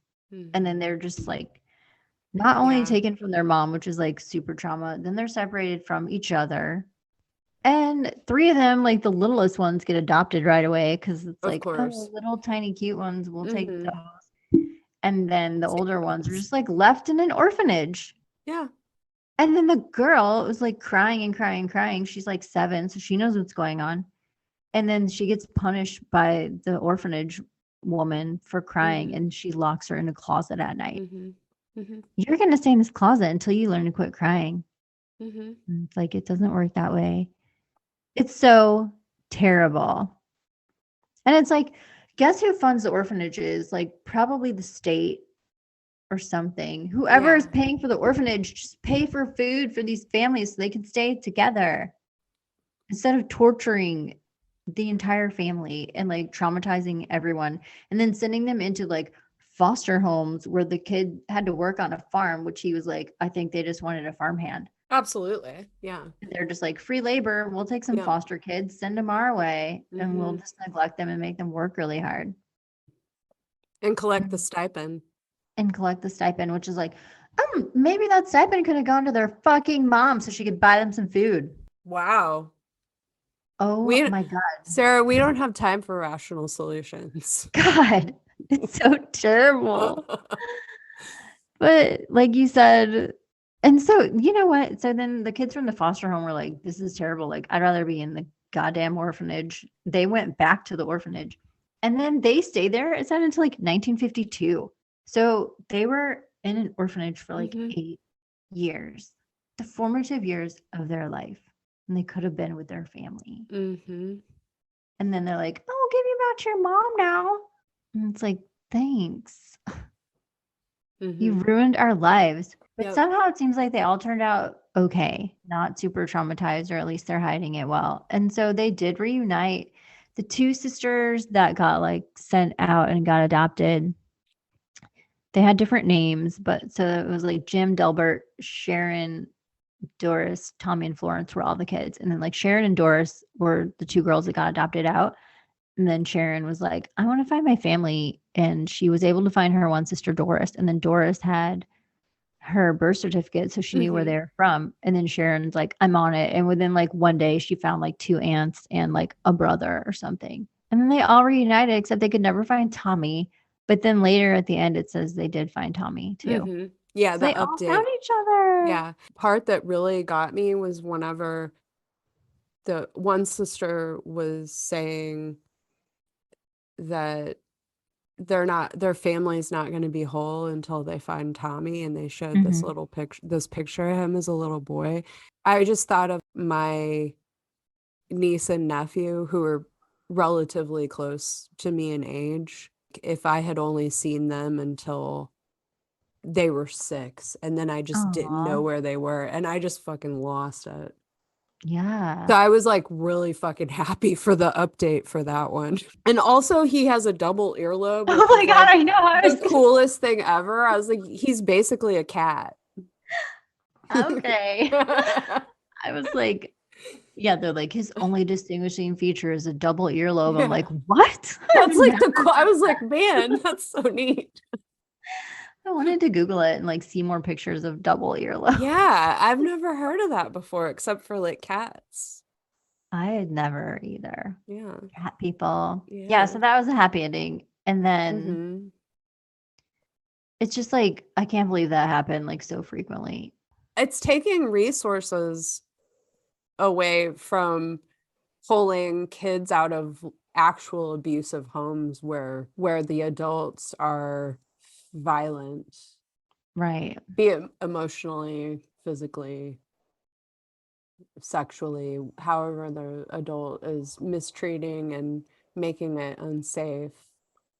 A: And then they're just like not only taken from their mom, which is like super trauma, then they're separated from each other. And 3 of them, like the littlest ones, get adopted right away because it's
B: Of
A: like,
B: course.
A: oh, little tiny cute ones, we'll take those. And then the older ones are just like left in an orphanage.
B: Yeah.
A: And then the girl was like crying and crying and crying. She's like 7, so she knows what's going on. And then she gets punished by the orphanage woman for crying and she locks her in a closet at night. You're going to stay in this closet until you learn to quit crying. And it's like, it doesn't work that way. It's so terrible. And it's like, guess who funds the orphanages? Like, probably the state or something. Whoever is paying for the orphanage, just pay for food for these families so they can stay together instead of torturing the entire family and like traumatizing everyone and then sending them into like foster homes where the kid had to work on a farm, which he was like, I think they just wanted a farmhand.
B: Absolutely. Yeah.
A: They're just like, free labor. We'll take some foster kids, send them our way, and we'll just neglect them and make them work really hard.
B: And collect the stipend.
A: Which is like, maybe that stipend could have gone to their fucking mom so she could buy them some food.
B: Wow.
A: Oh my God.
B: Sara, we don't have time for rational solutions.
A: God, it's so terrible. But like you said, and so you know what? So then the kids from the foster home were like, this is terrible. Like, I'd rather be in the goddamn orphanage. They went back to the orphanage. And then they stayed there, it said, until like 1952. So they were in an orphanage for like 8 years, the formative years of their life. And they could have been with their family. And then they're like, "Oh, give you back to your mom now." And it's like, thanks. You ruined our lives. But somehow it seems like they all turned out okay, not super traumatized, or at least they're hiding it well. And so they did reunite. The 2 sisters that got like sent out and got adopted, they had different names, but so it was like Jim, Delbert, Sharon, Doris, Tommy, and Florence were all the kids. And then like Sharon and Doris were the 2 girls that got adopted out. And then Sharon was like, I want to find my family. And she was able to find her one sister, Doris. And then Doris had her birth certificate, so she knew where they were from. And then Sharon's like, I'm on it. And within like one day, she found like 2 aunts and like a brother or something. And then they all reunited, except they could never find Tommy. But then later at the end, it says they did find Tommy too.
B: Yeah,
A: So
B: the
A: they
B: update.
A: all found each other.
B: Yeah. Part that really got me was whenever the one sister was saying that their family's not going to be whole until they find Tommy, and they showed this little picture of him as a little boy. I just thought of my niece and nephew, who are relatively close to me in age. If I had only seen them until they were 6, and then I just didn't know where they were, and I just fucking lost it.
A: Yeah.
B: So I was like really fucking happy for the update for that one. And also he has a double earlobe.
A: Oh my God,
B: like
A: I know.
B: the coolest thing ever. I was like, he's basically a cat.
A: Okay. I was like, yeah, they're like, his only distinguishing feature is a double earlobe. I'm like, what?
B: That's like I was like, man, that's so neat.
A: I wanted to Google it and like see more pictures of double earlobe.
B: Yeah, I've never heard of that before, except for like cats.
A: I had never either.
B: Yeah.
A: Cat people. Yeah, so that was a happy ending. And then it's just like, I can't believe that happened like so frequently.
B: It's taking resources away from pulling kids out of actual abusive homes where the adults are violent,
A: Right.
B: be it emotionally, physically, sexually, however the adult is mistreating and making it unsafe.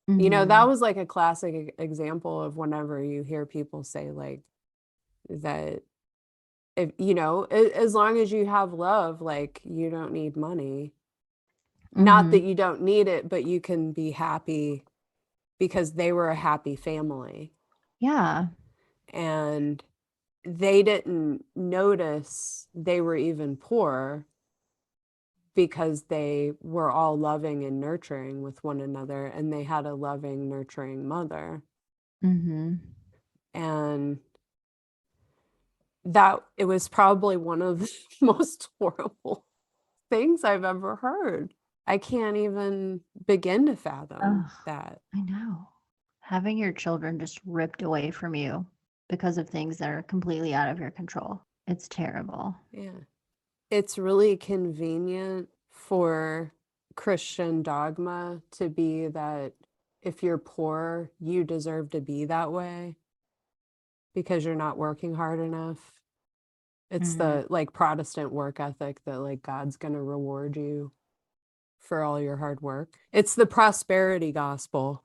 B: You know, that was like a classic example of whenever you hear people say like that, if you know, as long as you have love, like you don't need money. Not that you don't need it, but you can be happy because they were a happy family.
A: Yeah.
B: And they didn't notice they were even poor because they were all loving and nurturing with one another, and they had a loving, nurturing mother. And that it was probably one of the most horrible things I've ever heard. I can't even begin to fathom that.
A: I know. Having your children just ripped away from you because of things that are completely out of your control. It's terrible.
B: Yeah. It's really convenient for Christian dogma to be that if you're poor, you deserve to be that way because you're not working hard enough. It's the like Protestant work ethic that like God's going to reward you for all your hard work. It's the prosperity gospel.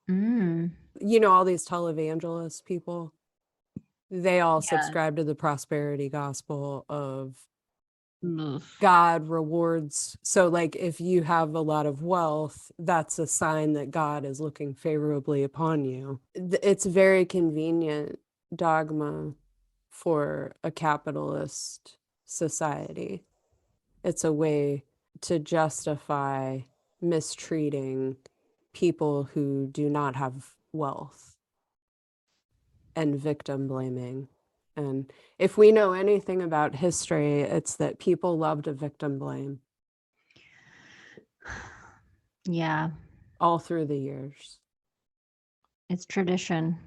B: You know, all these televangelist people, they all subscribe to the prosperity gospel of God rewards. So like if you have a lot of wealth, that's a sign that God is looking favorably upon you. It's very convenient dogma for a capitalist society. It's a way to justify mistreating people who do not have wealth and victim blaming. And if we know anything about history, it's that people love to victim blame.
A: Yeah.
B: All through the years.
A: It's tradition.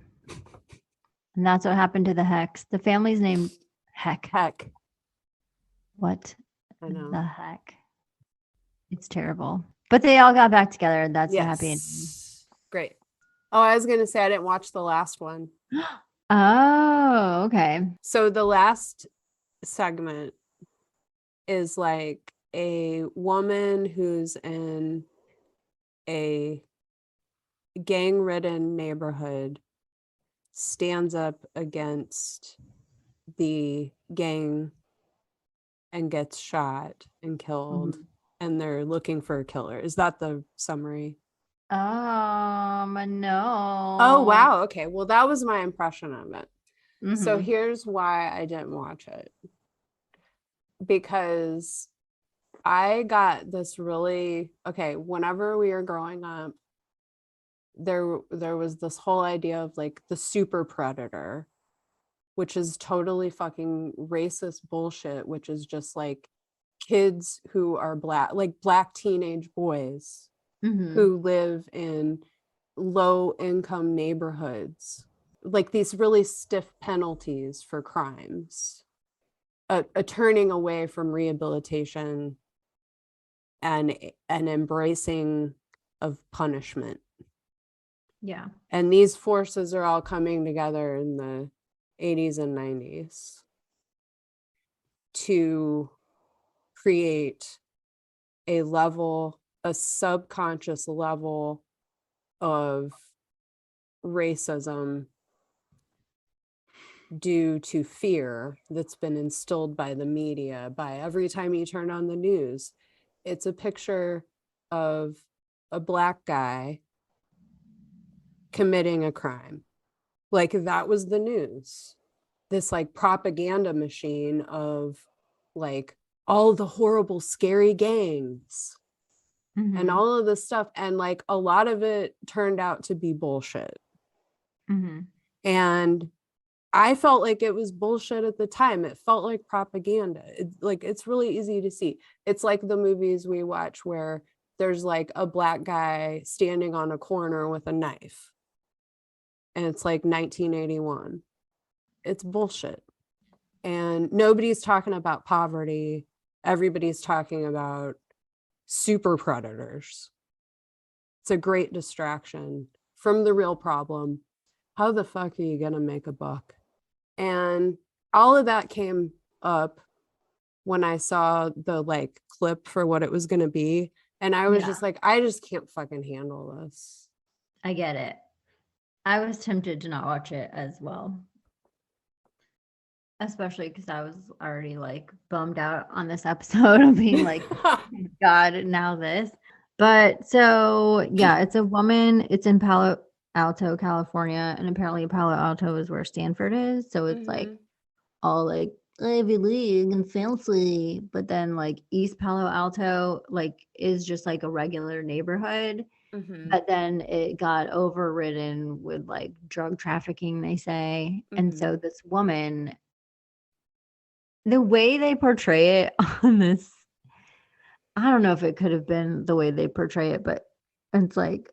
A: And that's what happened to the Hex. The family's named Heck.
B: Heck.
A: What
B: I know.
A: the heck? It's terrible. But they all got back together, and that's the happy ending.
B: Great. Oh, I was going to say I didn't watch the last one.
A: Oh, okay.
B: So the last segment is like a woman who's in a gang-ridden neighborhood stands up against the gang and gets shot and killed, and they're looking for a killer. Is that the summary?
A: No.
B: Oh, wow. Okay. Well, that was my impression of it. So here's why I didn't watch it. Because I got this really, okay, whenever we were growing up, there was this whole idea of like the super predator, which is totally fucking racist bullshit, which is just like kids who are black, like black teenage boys who live in low income neighborhoods, like these really stiff penalties for crimes, a turning away from rehabilitation and an embracing of punishment.
A: Yeah.
B: And these forces are all coming together in the 80s and 90s to create a subconscious level of racism due to fear that's been instilled by the media. By every time you turn on the news, it's a picture of a black guy committing a crime. Like that was the news. This like propaganda machine of like all the horrible, scary gangs and all of this stuff. And like a lot of it turned out to be bullshit. And I felt like it was bullshit at the time. It felt like propaganda. It's really easy to see. It's like the movies we watch where there's like a black guy standing on a corner with a knife. And it's like 1981. It's bullshit. And nobody's talking about poverty. everybody's talking about super predators. It's a great distraction from the real problem. How the fuck are you gonna make a buck? And all of that came up when I saw the like clip for what it was gonna be. And I was just like, I just can't fucking handle this.
A: I get it. I was tempted to not watch it as well. Especially because I was already like bummed out on this episode of being like, God, now this. But so yeah, it's a woman. It's in Palo Alto, California, and apparently Palo Alto is where Stanford is. So it's like all like Ivy League and fancy. But then like East Palo Alto like is just like a regular neighborhood. But then it got overridden with like drug trafficking, they say. And so this woman, the way they portray it on this, I don't know if it could have been the way they portray it, but it's like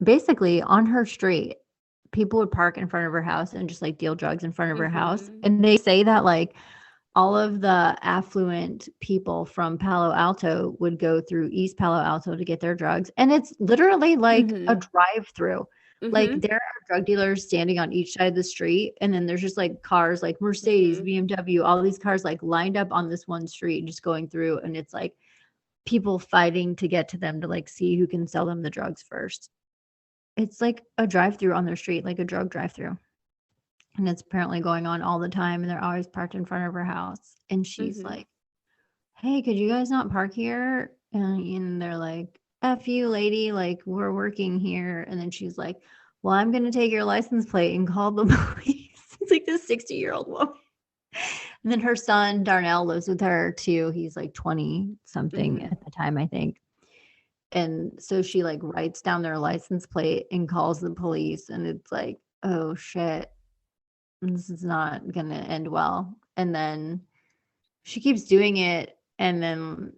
A: basically on her street, people would park in front of her house and just like deal drugs in front of her house. And they say that like all of the affluent people from Palo Alto would go through East Palo Alto to get their drugs. And it's literally like a drive-through. Like there are drug dealers standing on each side of the street, and then there's just like cars like Mercedes, BMW, all these cars like lined up on this one street just going through, and it's like people fighting to get to them to like see who can sell them the drugs first. It's like a drive-through on their street, like a drug drive-through. And it's apparently going on all the time, and they're always parked in front of her house. And she's like, "Hey, could you guys not park here?" And they're like, "F you, lady, like we're working here." And then she's like, "Well, I'm gonna take your license plate and call the police." It's like this 60-year-old woman. And then her son Darnell lives with her too. He's like 20 something at the time, I think. And so she like writes down their license plate and calls the police, and it's like, oh shit, this is not gonna end well. And then she keeps doing it, and then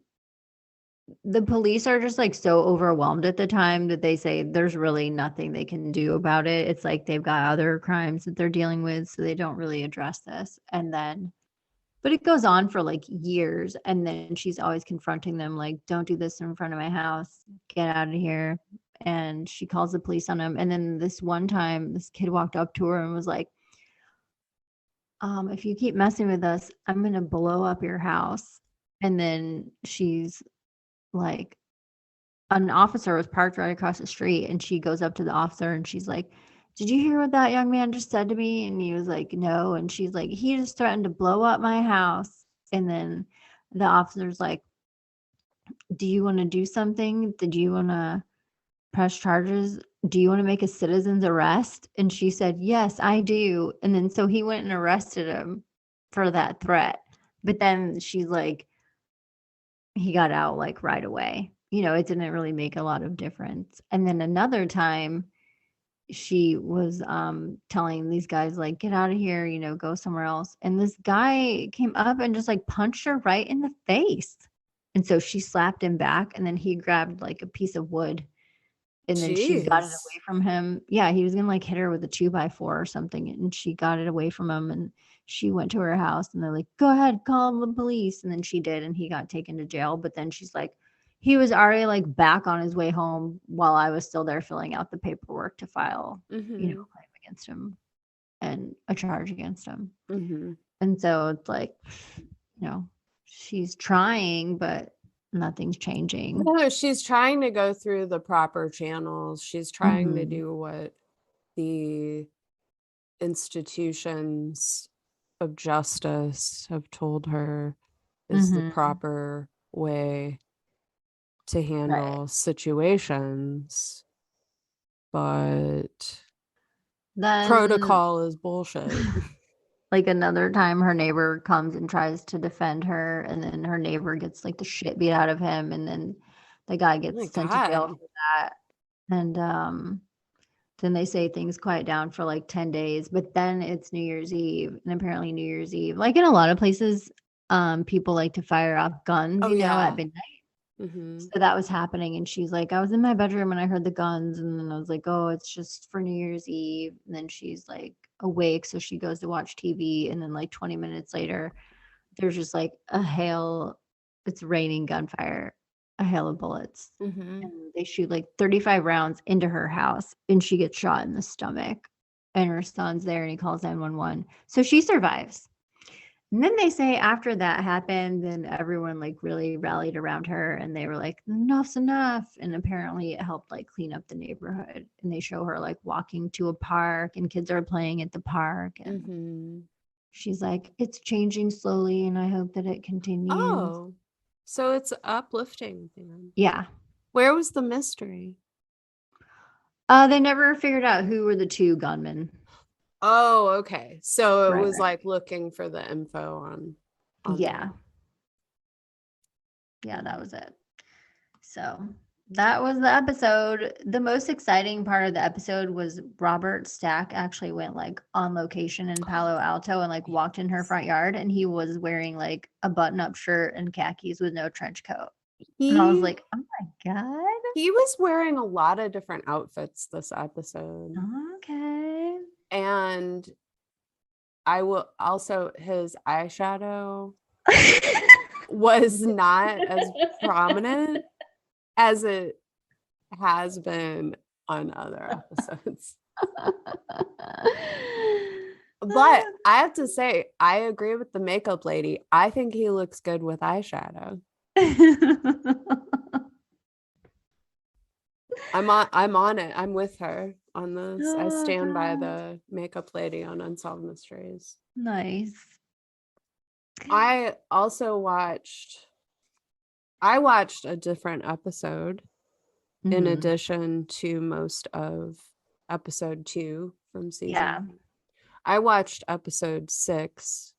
A: the police are just like so overwhelmed at the time that they say there's really nothing they can do about it. It's like they've got other crimes that they're dealing with, so they don't really address this. And then but it goes on for like years, and then she's always confronting them like, don't do this in front of my house, get out of here. And she calls the police on him. And then this one time this kid walked up to her and was like, if you keep messing with us, I'm gonna blow up your house. And then she's like, an officer was parked right across the street, and she goes up to the officer and she's like, did you hear what that young man just said to me? And he was like, no. And she's like, he just threatened to blow up my house. And then the officer's like, do you want to do something? Did you want to press charges? Do you want to make a citizen's arrest? And she said, yes, I do. And then so he went and arrested him for that threat. But then she's like, he got out like right away. You know, it didn't really make a lot of difference. And then another time she was telling these guys like, get out of here, you know, go somewhere else. And this guy came up and just like punched her right in the face. And so she slapped him back, and then he grabbed like a piece of wood, and then she got it away from him. Yeah, he was gonna like hit her with a 2x4 or something, and she got it away from him, and she went to her house, and they're like, go ahead, call the police. And then she did, and he got taken to jail. But then she's like, he was already like back on his way home while I was still there filling out the paperwork to file, you know, a claim against him and a charge against him. And so it's like, you know, she's trying, but nothing's changing.
B: No, she's trying to go through the proper channels. She's trying to do what the institutions of justice have told her is the proper way to handle situations. But
A: then
B: protocol is bullshit.
A: Like another time her neighbor comes and tries to defend her, and then her neighbor gets like the shit beat out of him, and then the guy gets sent to jail for that. And then they say things quiet down for like 10 days, but then it's New Year's Eve. And apparently New Year's Eve, like in a lot of places, people like to fire off guns, at midnight. So that was happening, and she's like, I was in my bedroom and I heard the guns, and then I was like, oh, it's just for New Year's Eve. And then she's like awake, so she goes to watch TV, and then like 20 minutes later there's just like a hail it's raining gunfire, a hail of bullets.
B: Mm-hmm.
A: And they shoot like 35 rounds into her house and she gets shot in the stomach. And her son's there and he calls 911. So she survives. And then they say after that happened, then everyone like really rallied around her and they were like, enough's enough. And apparently it helped like clean up the neighborhood. And they show her like walking to a park and kids are playing at the park. And
B: Mm-hmm.
A: she's like, it's changing slowly and I hope that it continues.
B: Oh, so it's uplifting then.
A: Yeah.
B: Where was the mystery?
A: They never figured out who were the two gunmen.
B: Oh, okay. So it
A: Right,
B: was
A: right.
B: like looking for the info on
A: Yeah. Yeah, that was it. So that was the episode. The most exciting part of the episode was Robert Stack actually went like on location in Palo Alto and like walked in her front yard and he was wearing like a button-up shirt and khakis with no trench coat. And I was like, oh my God.
B: He was wearing a lot of different outfits this episode.
A: Okay.
B: And I will also, his eyeshadow was not as prominent as it has been on other episodes. But I have to say, I agree with the makeup lady. I think he looks good with eyeshadow. I'm on it. I'm with her on this.
A: Oh,
B: I stand by
A: God.
B: the makeup lady on Unsolved Mysteries.
A: Nice.
B: I watched a different episode in
A: Mhm.
B: addition to most of episode 2 from season.
A: Yeah.
B: I watched episode 6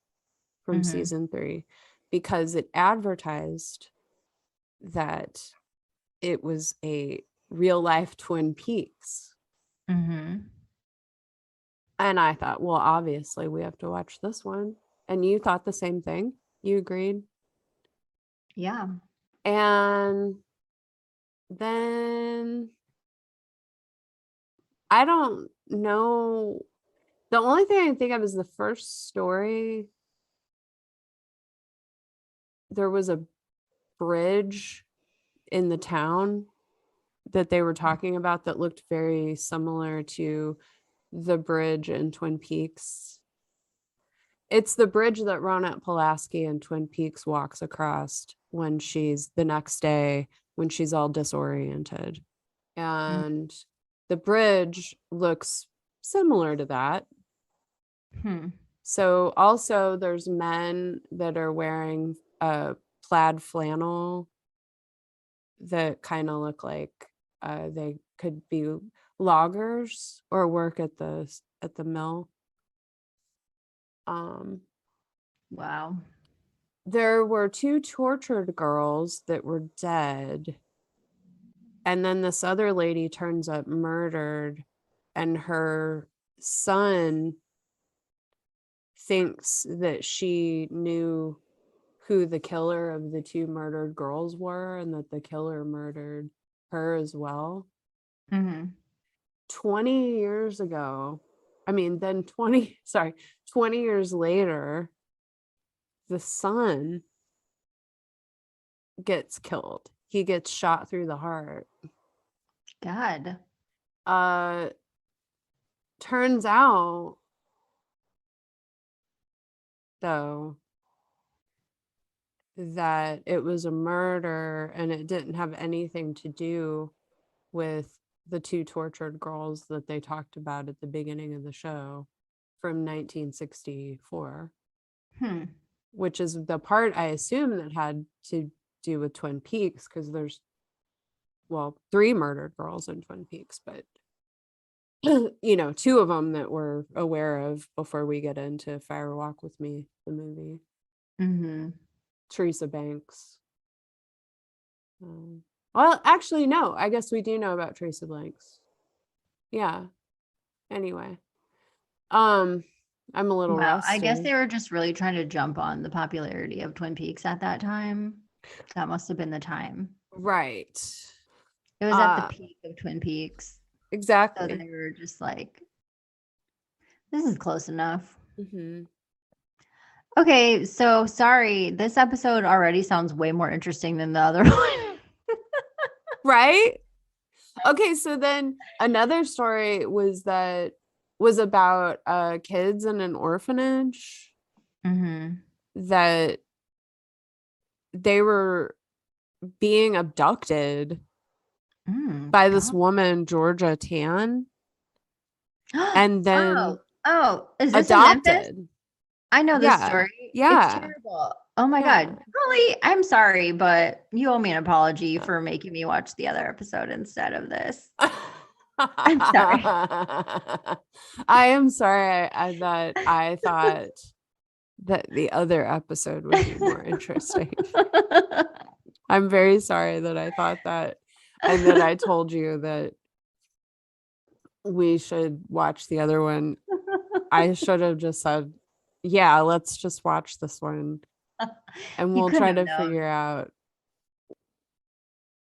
B: from season 3 because it advertised that it was a real life Twin Peaks.
A: Mm-hmm.
B: And I thought, well, obviously we have to watch this one. And you thought the same thing? You agreed?
A: Yeah.
B: And then I don't know. The only thing I can think of is the first story. There was a bridge in the town that they were talking about that looked very similar to the bridge in Twin Peaks. It's the bridge that Ronette Pulaski in Twin Peaks walks across when she's the next day when she's all disoriented. And the bridge looks similar to that. So also there's men that are wearing a plaid flannel that kind of look like they could be loggers or work at the mill.
A: Wow.
B: There were 2 tortured girls that were dead. And then this other lady turns up murdered, and her son thinks that she knew who the killer of the 2 murdered girls were and that the killer murdered her as well. 20 years ago, 20 years later, the son gets killed. He gets shot through the heart.
A: God.
B: Turns out, though, that it was a murder and it didn't have anything to do with the 2 tortured girls that they talked about at the beginning of the show from 1964. Which is the part I assume that had to do with Twin Peaks, because there's 3 murdered girls in Twin Peaks, but 2 of them that we're aware of before we get into Fire Walk with Me, the movie. Teresa Banks. Well, actually, no. I guess we do know about Teresa Banks. Yeah. Anyway, I'm a little rusty.
A: I guess they were just really trying to jump on the popularity of Twin Peaks at that time. That must have been the time.
B: Right.
A: It was at the peak of Twin Peaks.
B: Exactly.
A: So they were just like, this is close enough. Okay, so sorry. This episode already sounds way more interesting than the other one.
B: Right? Okay, so then another story was about kids in an orphanage that they were being abducted by this woman, Georgia Tan, and then
A: is this in Memphis?
B: adopted.
A: I know this
B: Yeah.
A: story. It's
B: Yeah.
A: terrible. Oh my
B: Yeah.
A: God. Holly, I'm sorry, but you owe me an apology for making me watch the other episode instead of this. I'm sorry.
B: I am sorry that I thought that the other episode would be more interesting. I'm very sorry that I thought that, and that I told you that we should watch the other one. I should have just said, yeah, let's just watch this one and we'll try to figure out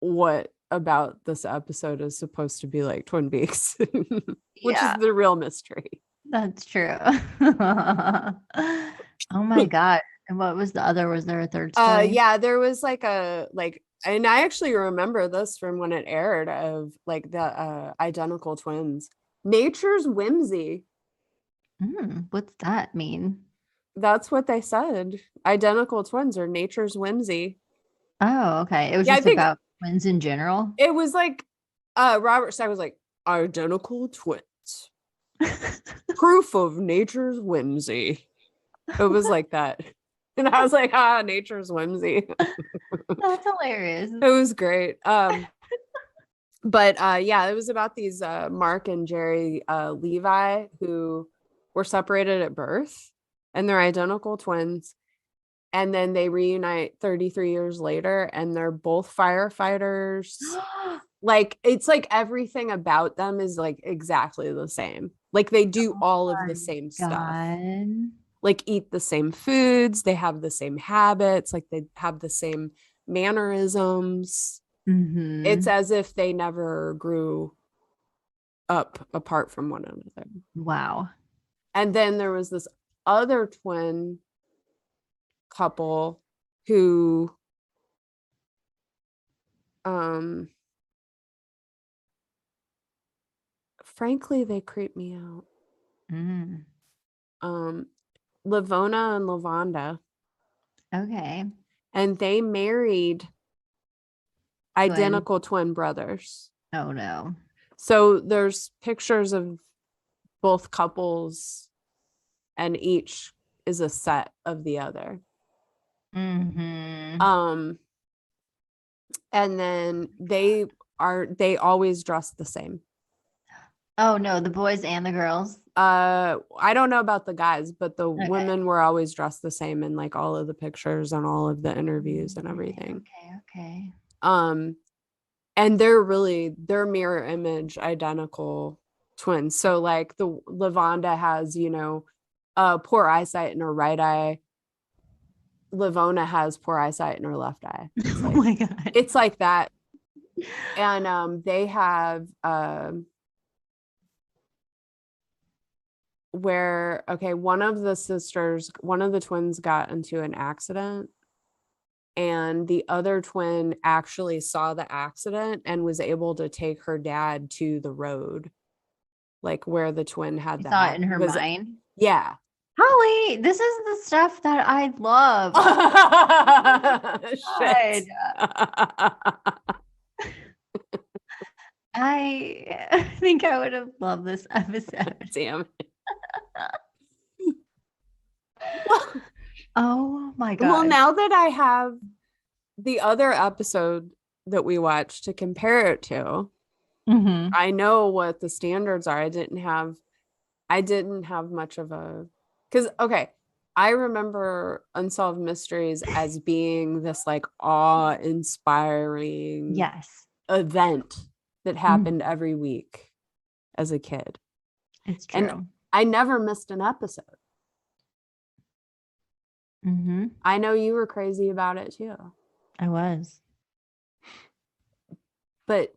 B: what about this episode is supposed to be like Twin Peaks, which is the real mystery.
A: That's true. Oh my God. And what was the other? Was there a third story?
B: Yeah, there was and I actually remember this from when it aired, of like the identical twins. Nature's whimsy.
A: What's that mean?
B: That's what they said. Identical twins are nature's whimsy.
A: Oh, okay. It was just about twins in general.
B: It was like Robert Stack was like, identical twins. Proof of nature's whimsy. It was like that. And I was like, nature's whimsy.
A: That's hilarious.
B: It was great. But yeah, it was about these Mark and Jerry Levi, who were separated at birth, and they're identical twins. And then they reunite 33 years later, and they're both firefighters. Like, it's like everything about them is like exactly the same. Like, they do all of the same stuff. Like, eat the same foods, they have the same habits, like they have the same mannerisms. It's as if they never grew up apart from one another.
A: Wow.
B: And then there was this other twin couple who frankly, they creep me out. Lavona and Lavonda.
A: Okay.
B: And they married identical twin brothers.
A: Oh no.
B: So there's pictures of both couples, and each is a set of the other. And then they always dress the same.
A: Oh no, the boys and the girls.
B: I don't know about the guys, but the women were always dressed the same in like all of the pictures and all of the interviews and everything.
A: Okay.
B: And they're mirror image identical twins. So like the Lavonda has, poor eyesight in her right eye. Lavona has poor eyesight in her left eye.
A: Oh my God.
B: It's like that. And they have where one of the twins got into an accident, and the other twin actually saw the accident and was able to take her dad to the road, like where the twin had
A: that in her mind.
B: Yeah.
A: Holly, this is the stuff that I love.
B: Shit.
A: I think I would have loved this episode.
B: Damn it.
A: Oh my God.
B: Well, now that I have the other episode that we watched to compare it to, I know what the standards are. I didn't have much of a, because I remember Unsolved Mysteries as being this like awe-inspiring event that happened every week as a kid.
A: It's true.
B: And I never missed an episode. I know you were crazy about it too.
A: I was.
B: But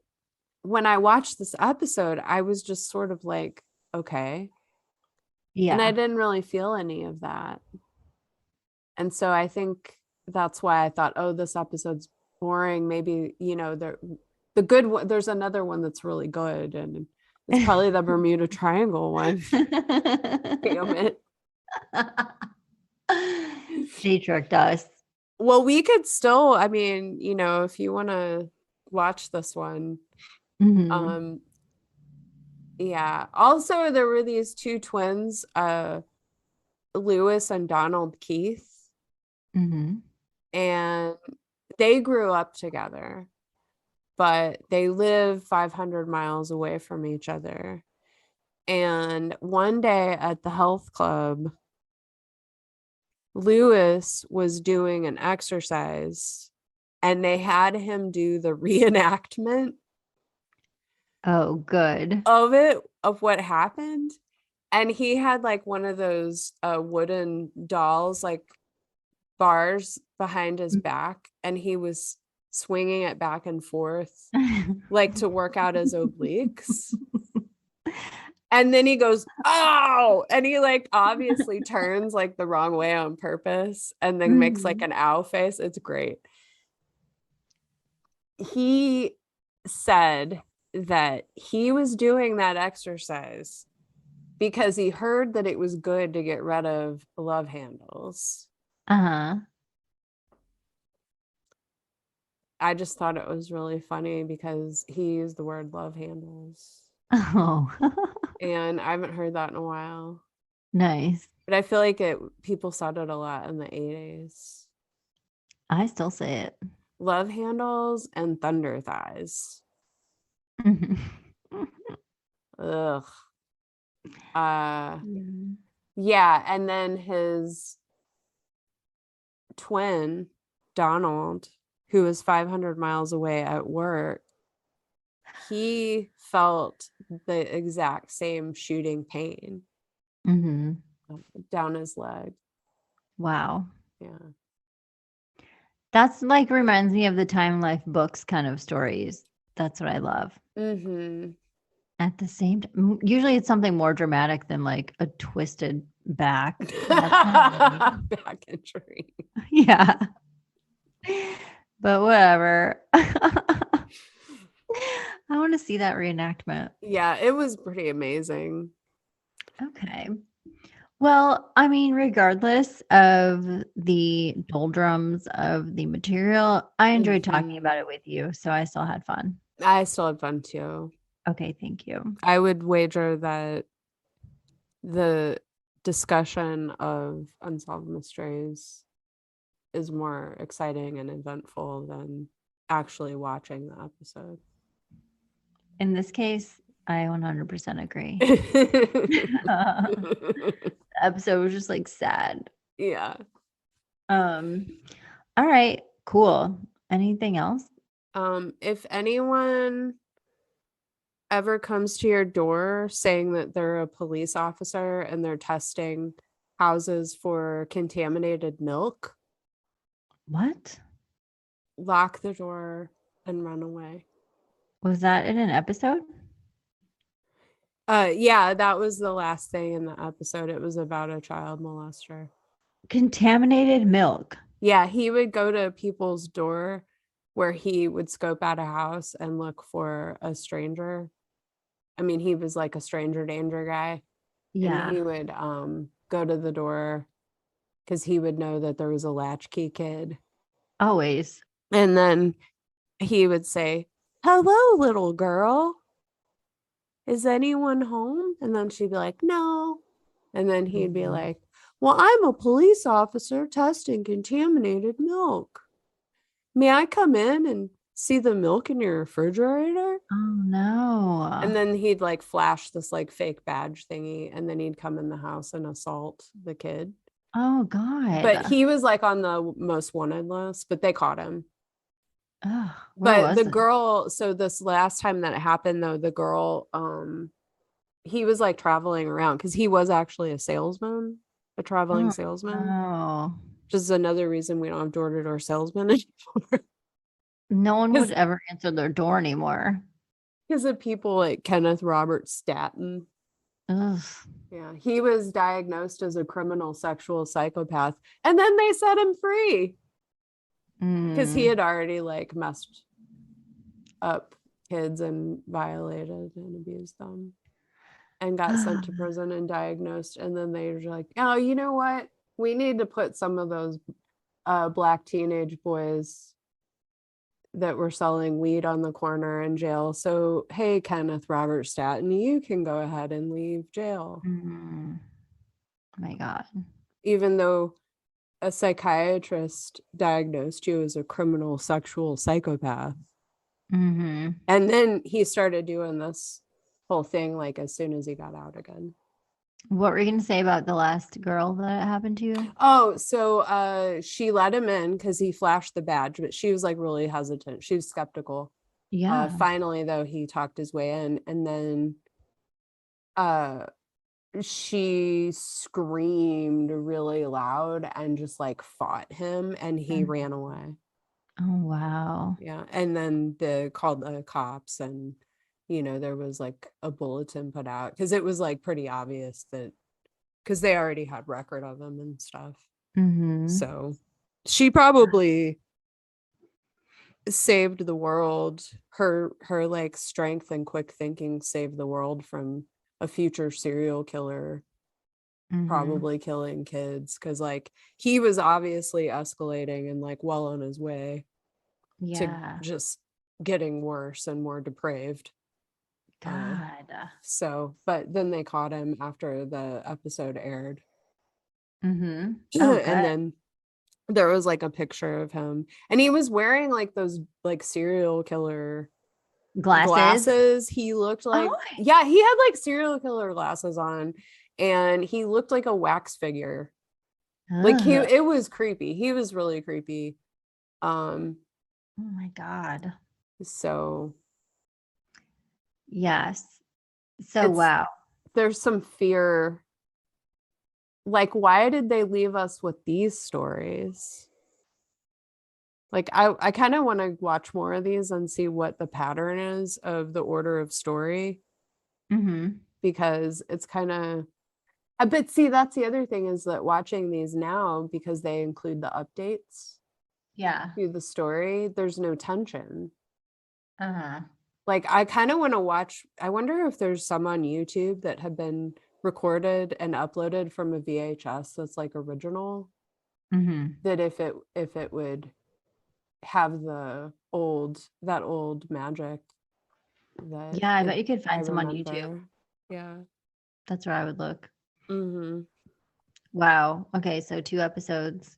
B: when I watched this episode, I was just sort of like, okay. Yeah. And I didn't really feel any of that. And so I think that's why I thought, oh, this episode's boring. Maybe, the good one, there's another one that's really good. And it's probably the Bermuda Triangle one. Damn it.
A: They tricked us.
B: Well, we could still, I mean, if you want to watch this one, yeah. Also, there were these two twins, Lewis and Donald Keith, and they grew up together, but they live 500 miles away from each other. And one day at the health club, Lewis was doing an exercise and they had him do the reenactment.
A: Oh, good.
B: Of what happened. And he had like one of those wooden dolls, like bars behind his back, and he was swinging it back and forth like to work out his obliques. And then he goes, oh, and he like obviously turns like the wrong way on purpose and then makes like an ow face. It's great. He said that he was doing that exercise because he heard that it was good to get rid of love handles. I just thought it was really funny because he used the word love handles.
A: Oh.
B: And I haven't heard that in a while.
A: Nice.
B: But I feel like people said it a lot in the 80s.
A: I still say it.
B: Love handles and thunder thighs. Ugh. Yeah, and then his twin, Donald, who was 500 miles away at work, he felt the exact same shooting pain down his leg.
A: Wow.
B: Yeah.
A: That's like reminds me of the Time Life books kind of stories. That's what I love. At the same time, usually it's something more dramatic than like a twisted back.
B: Back injury.
A: Yeah. But whatever. I want to see that reenactment.
B: Yeah, it was pretty amazing.
A: Okay. Well, I mean, regardless of the doldrums of the material, I enjoyed talking about it with you. So I still had fun.
B: I still had fun too.
A: Okay, thank you.
B: I would wager that the discussion of Unsolved Mysteries is more exciting and eventful than actually watching the episode.
A: In this case, I 100% agree. The episode was just like sad.
B: Yeah.
A: All right, cool. Anything else?
B: If anyone ever comes to your door saying that they're a police officer and they're testing houses for contaminated milk,
A: what?
B: Lock the door and run away.
A: Was that in an episode?
B: Yeah, that was the last thing in the episode. It was about a child molester.
A: Contaminated milk.
B: Yeah, he would go to people's door where he would scope out a house and look for a stranger. I mean, he was like a stranger danger guy.
A: Yeah.
B: And he would go to the door because he would know that there was a latchkey kid.
A: Always.
B: And then he would say, "Hello, little girl. Is anyone home?" And then she'd be like, "No." And then he'd be like, "Well, I'm a police officer testing contaminated milk. May I come in and see the milk in your refrigerator?"
A: Oh, no.
B: And then he'd like flash this like fake badge thingy, and then he'd come in the house and assault the kid.
A: Oh, God.
B: But he was like on the most wanted list, but they caught him.
A: But
B: the girl, so this last time that it happened though, the girl, he was like traveling around because he was actually a traveling salesman.
A: Oh,
B: Which is another reason we don't have door-to-door salesmen anymore.
A: No one would ever answer their door anymore.
B: Because of people like Kenneth Robert Staton.
A: Ugh.
B: Yeah, he was diagnosed as a criminal sexual psychopath, and then they set him free because he had already like messed up kids and violated and abused them and got sent to prison and diagnosed. And then they were like, oh, you know what? We need to put some of those Black teenage boys that were selling weed on the corner in jail. So, hey, Kenneth Robert Staton, you can go ahead and leave jail.
A: My God.
B: Even though a psychiatrist diagnosed you as a criminal sexual psychopath. And then he started doing this whole thing like as soon as he got out again.
A: What were you going to say about the last girl that it happened to?
B: Oh, so she let him in because he flashed the badge, but she was like really hesitant. She was skeptical.
A: Yeah.
B: Finally, though, he talked his way in, and then she screamed really loud and just like fought him, and he ran away.
A: Oh, wow.
B: Yeah. And then they called the cops, and there was like a bulletin put out because it was like pretty obvious that because they already had record of him and stuff. So she probably saved the world. Her like strength and quick thinking saved the world from a future serial killer probably killing kids, because like he was obviously escalating and like well on his way to just getting worse and more depraved.
A: God.
B: So, but then they caught him after the episode aired.
A: Oh,
B: And
A: good.
B: then there was like a picture of him, and he was wearing like those like serial killer glasses. He looked like, yeah, he had like serial killer glasses on, and he looked like a wax figure. Like it was creepy. He was really creepy.
A: Oh my God.
B: So
A: yes. So wow.
B: There's some fear. Like, why did they leave us with these stories? Like, I kind of want to watch more of these and see what the pattern is of the order of story. Because it's kind of, but see, that's the other thing, is that watching these now, because they include the updates to the story, there's no tension. Like, I kind of want to watch, I wonder if there's some on YouTube that have been recorded and uploaded from a VHS that's like original, that if it would have that old magic that
A: I bet you could find some on
B: remember.
A: YouTube.
B: Yeah,
A: that's where I would look. Wow. Okay, so 2 episodes.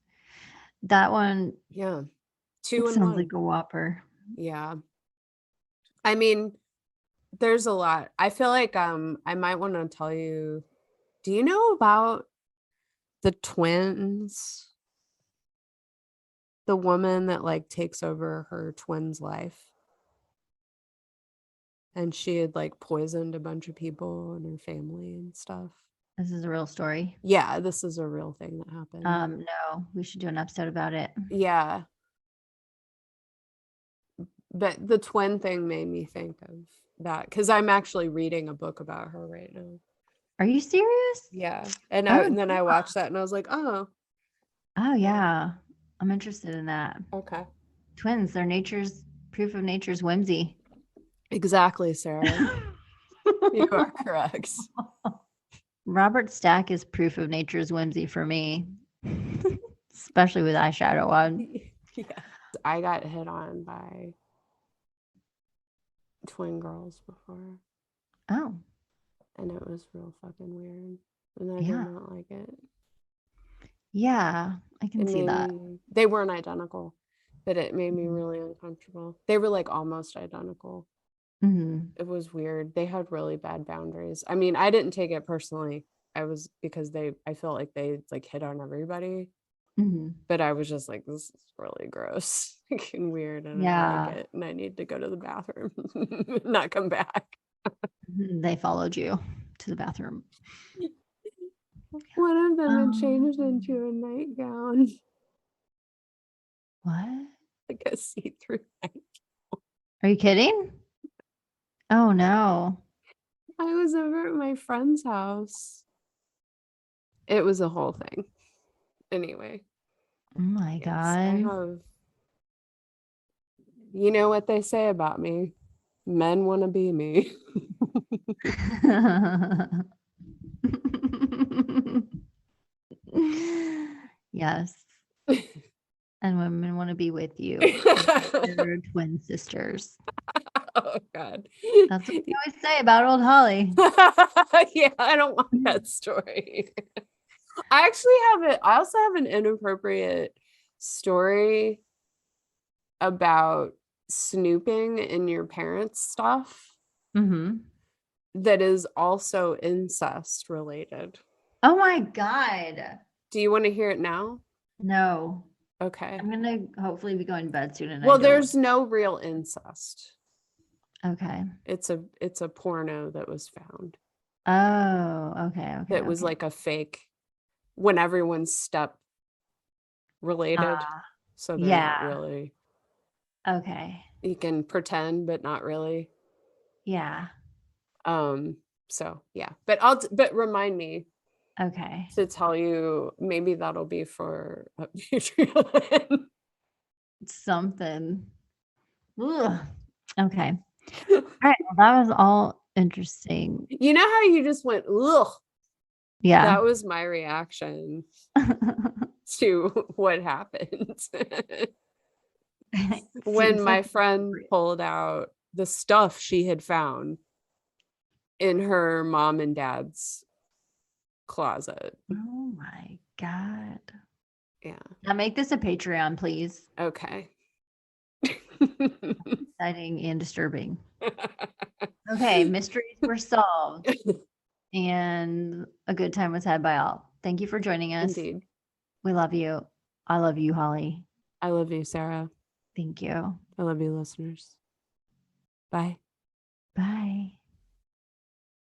A: That one,
B: 2 and
A: sounds
B: 1
A: like a whopper.
B: Yeah, I mean, there's a lot. I feel like I might want to tell you, do you know about the twins? The woman that like takes over her twin's life, and she had like poisoned a bunch of people and her family and stuff.
A: This is a real story.
B: Yeah, this is a real thing that happened.
A: No, we should do an episode about it.
B: Yeah. But the twin thing made me think of that, because I'm actually reading a book about her right now.
A: Are you serious?
B: Yeah. And then I watched that and I was like, oh.
A: Oh yeah. I'm interested in that.
B: Okay.
A: Twins, they're proof of nature's whimsy.
B: Exactly, Sarah. You are correct.
A: Robert Stack is proof of nature's whimsy for me. Especially with eyeshadow on.
B: Yeah. I got hit on by twin girls before.
A: Oh.
B: And it was real fucking weird. And I did not like it.
A: Yeah, I can see that.
B: They weren't identical, but it made me really uncomfortable. They were like almost identical. It was weird. They had really bad boundaries. I mean, I didn't take it personally. Because I felt like they like hit on everybody. But I was just like, this is really gross and weird, and I don't like it, and I need to go to the bathroom, not come back.
A: They followed you to the bathroom.
B: One of them had changed into a nightgown.
A: What?
B: Like a see-through nightgown.
A: Are you kidding? Oh no.
B: I was over at my friend's house. It was a whole thing. Anyway.
A: Oh my
B: Yes,
A: God.
B: I have. You know what they say about me? Men want to be me.
A: Yes. And women want to be with you. They're twin sisters.
B: Oh God.
A: That's what we always say about old Holly.
B: Yeah, I don't want that story. I actually have it. I also have an inappropriate story about snooping in your parents' stuff that is also incest related.
A: Oh my God.
B: Do you want to hear it now?
A: No.
B: Okay.
A: I'm gonna hopefully be going to bed soon. And
B: well, there's no real incest.
A: Okay.
B: It's a porno that was found.
A: Oh, okay.
B: That was like a fake when everyone's step related. So they're not really.
A: Okay.
B: You can pretend, but not really.
A: Yeah.
B: So yeah, but remind me.
A: Okay.
B: To tell you, maybe that'll be for a Patreon.
A: Something. Ugh. Okay. All right. Well, that was all interesting.
B: You know how you just went, ugh?
A: Yeah.
B: That was my reaction to what happened. When my friend pulled out the stuff she had found in her mom and dad's closet.
A: Oh my God.
B: Yeah.
A: Now make this a Patreon, please.
B: Okay.
A: Exciting and disturbing. Okay, mysteries were solved and a good time was had by all. Thank you for joining us.
B: Indeed.
A: We love you. I love you, Holly.
B: I love you, Sarah.
A: Thank you.
B: I love you, listeners. Bye.
A: Bye.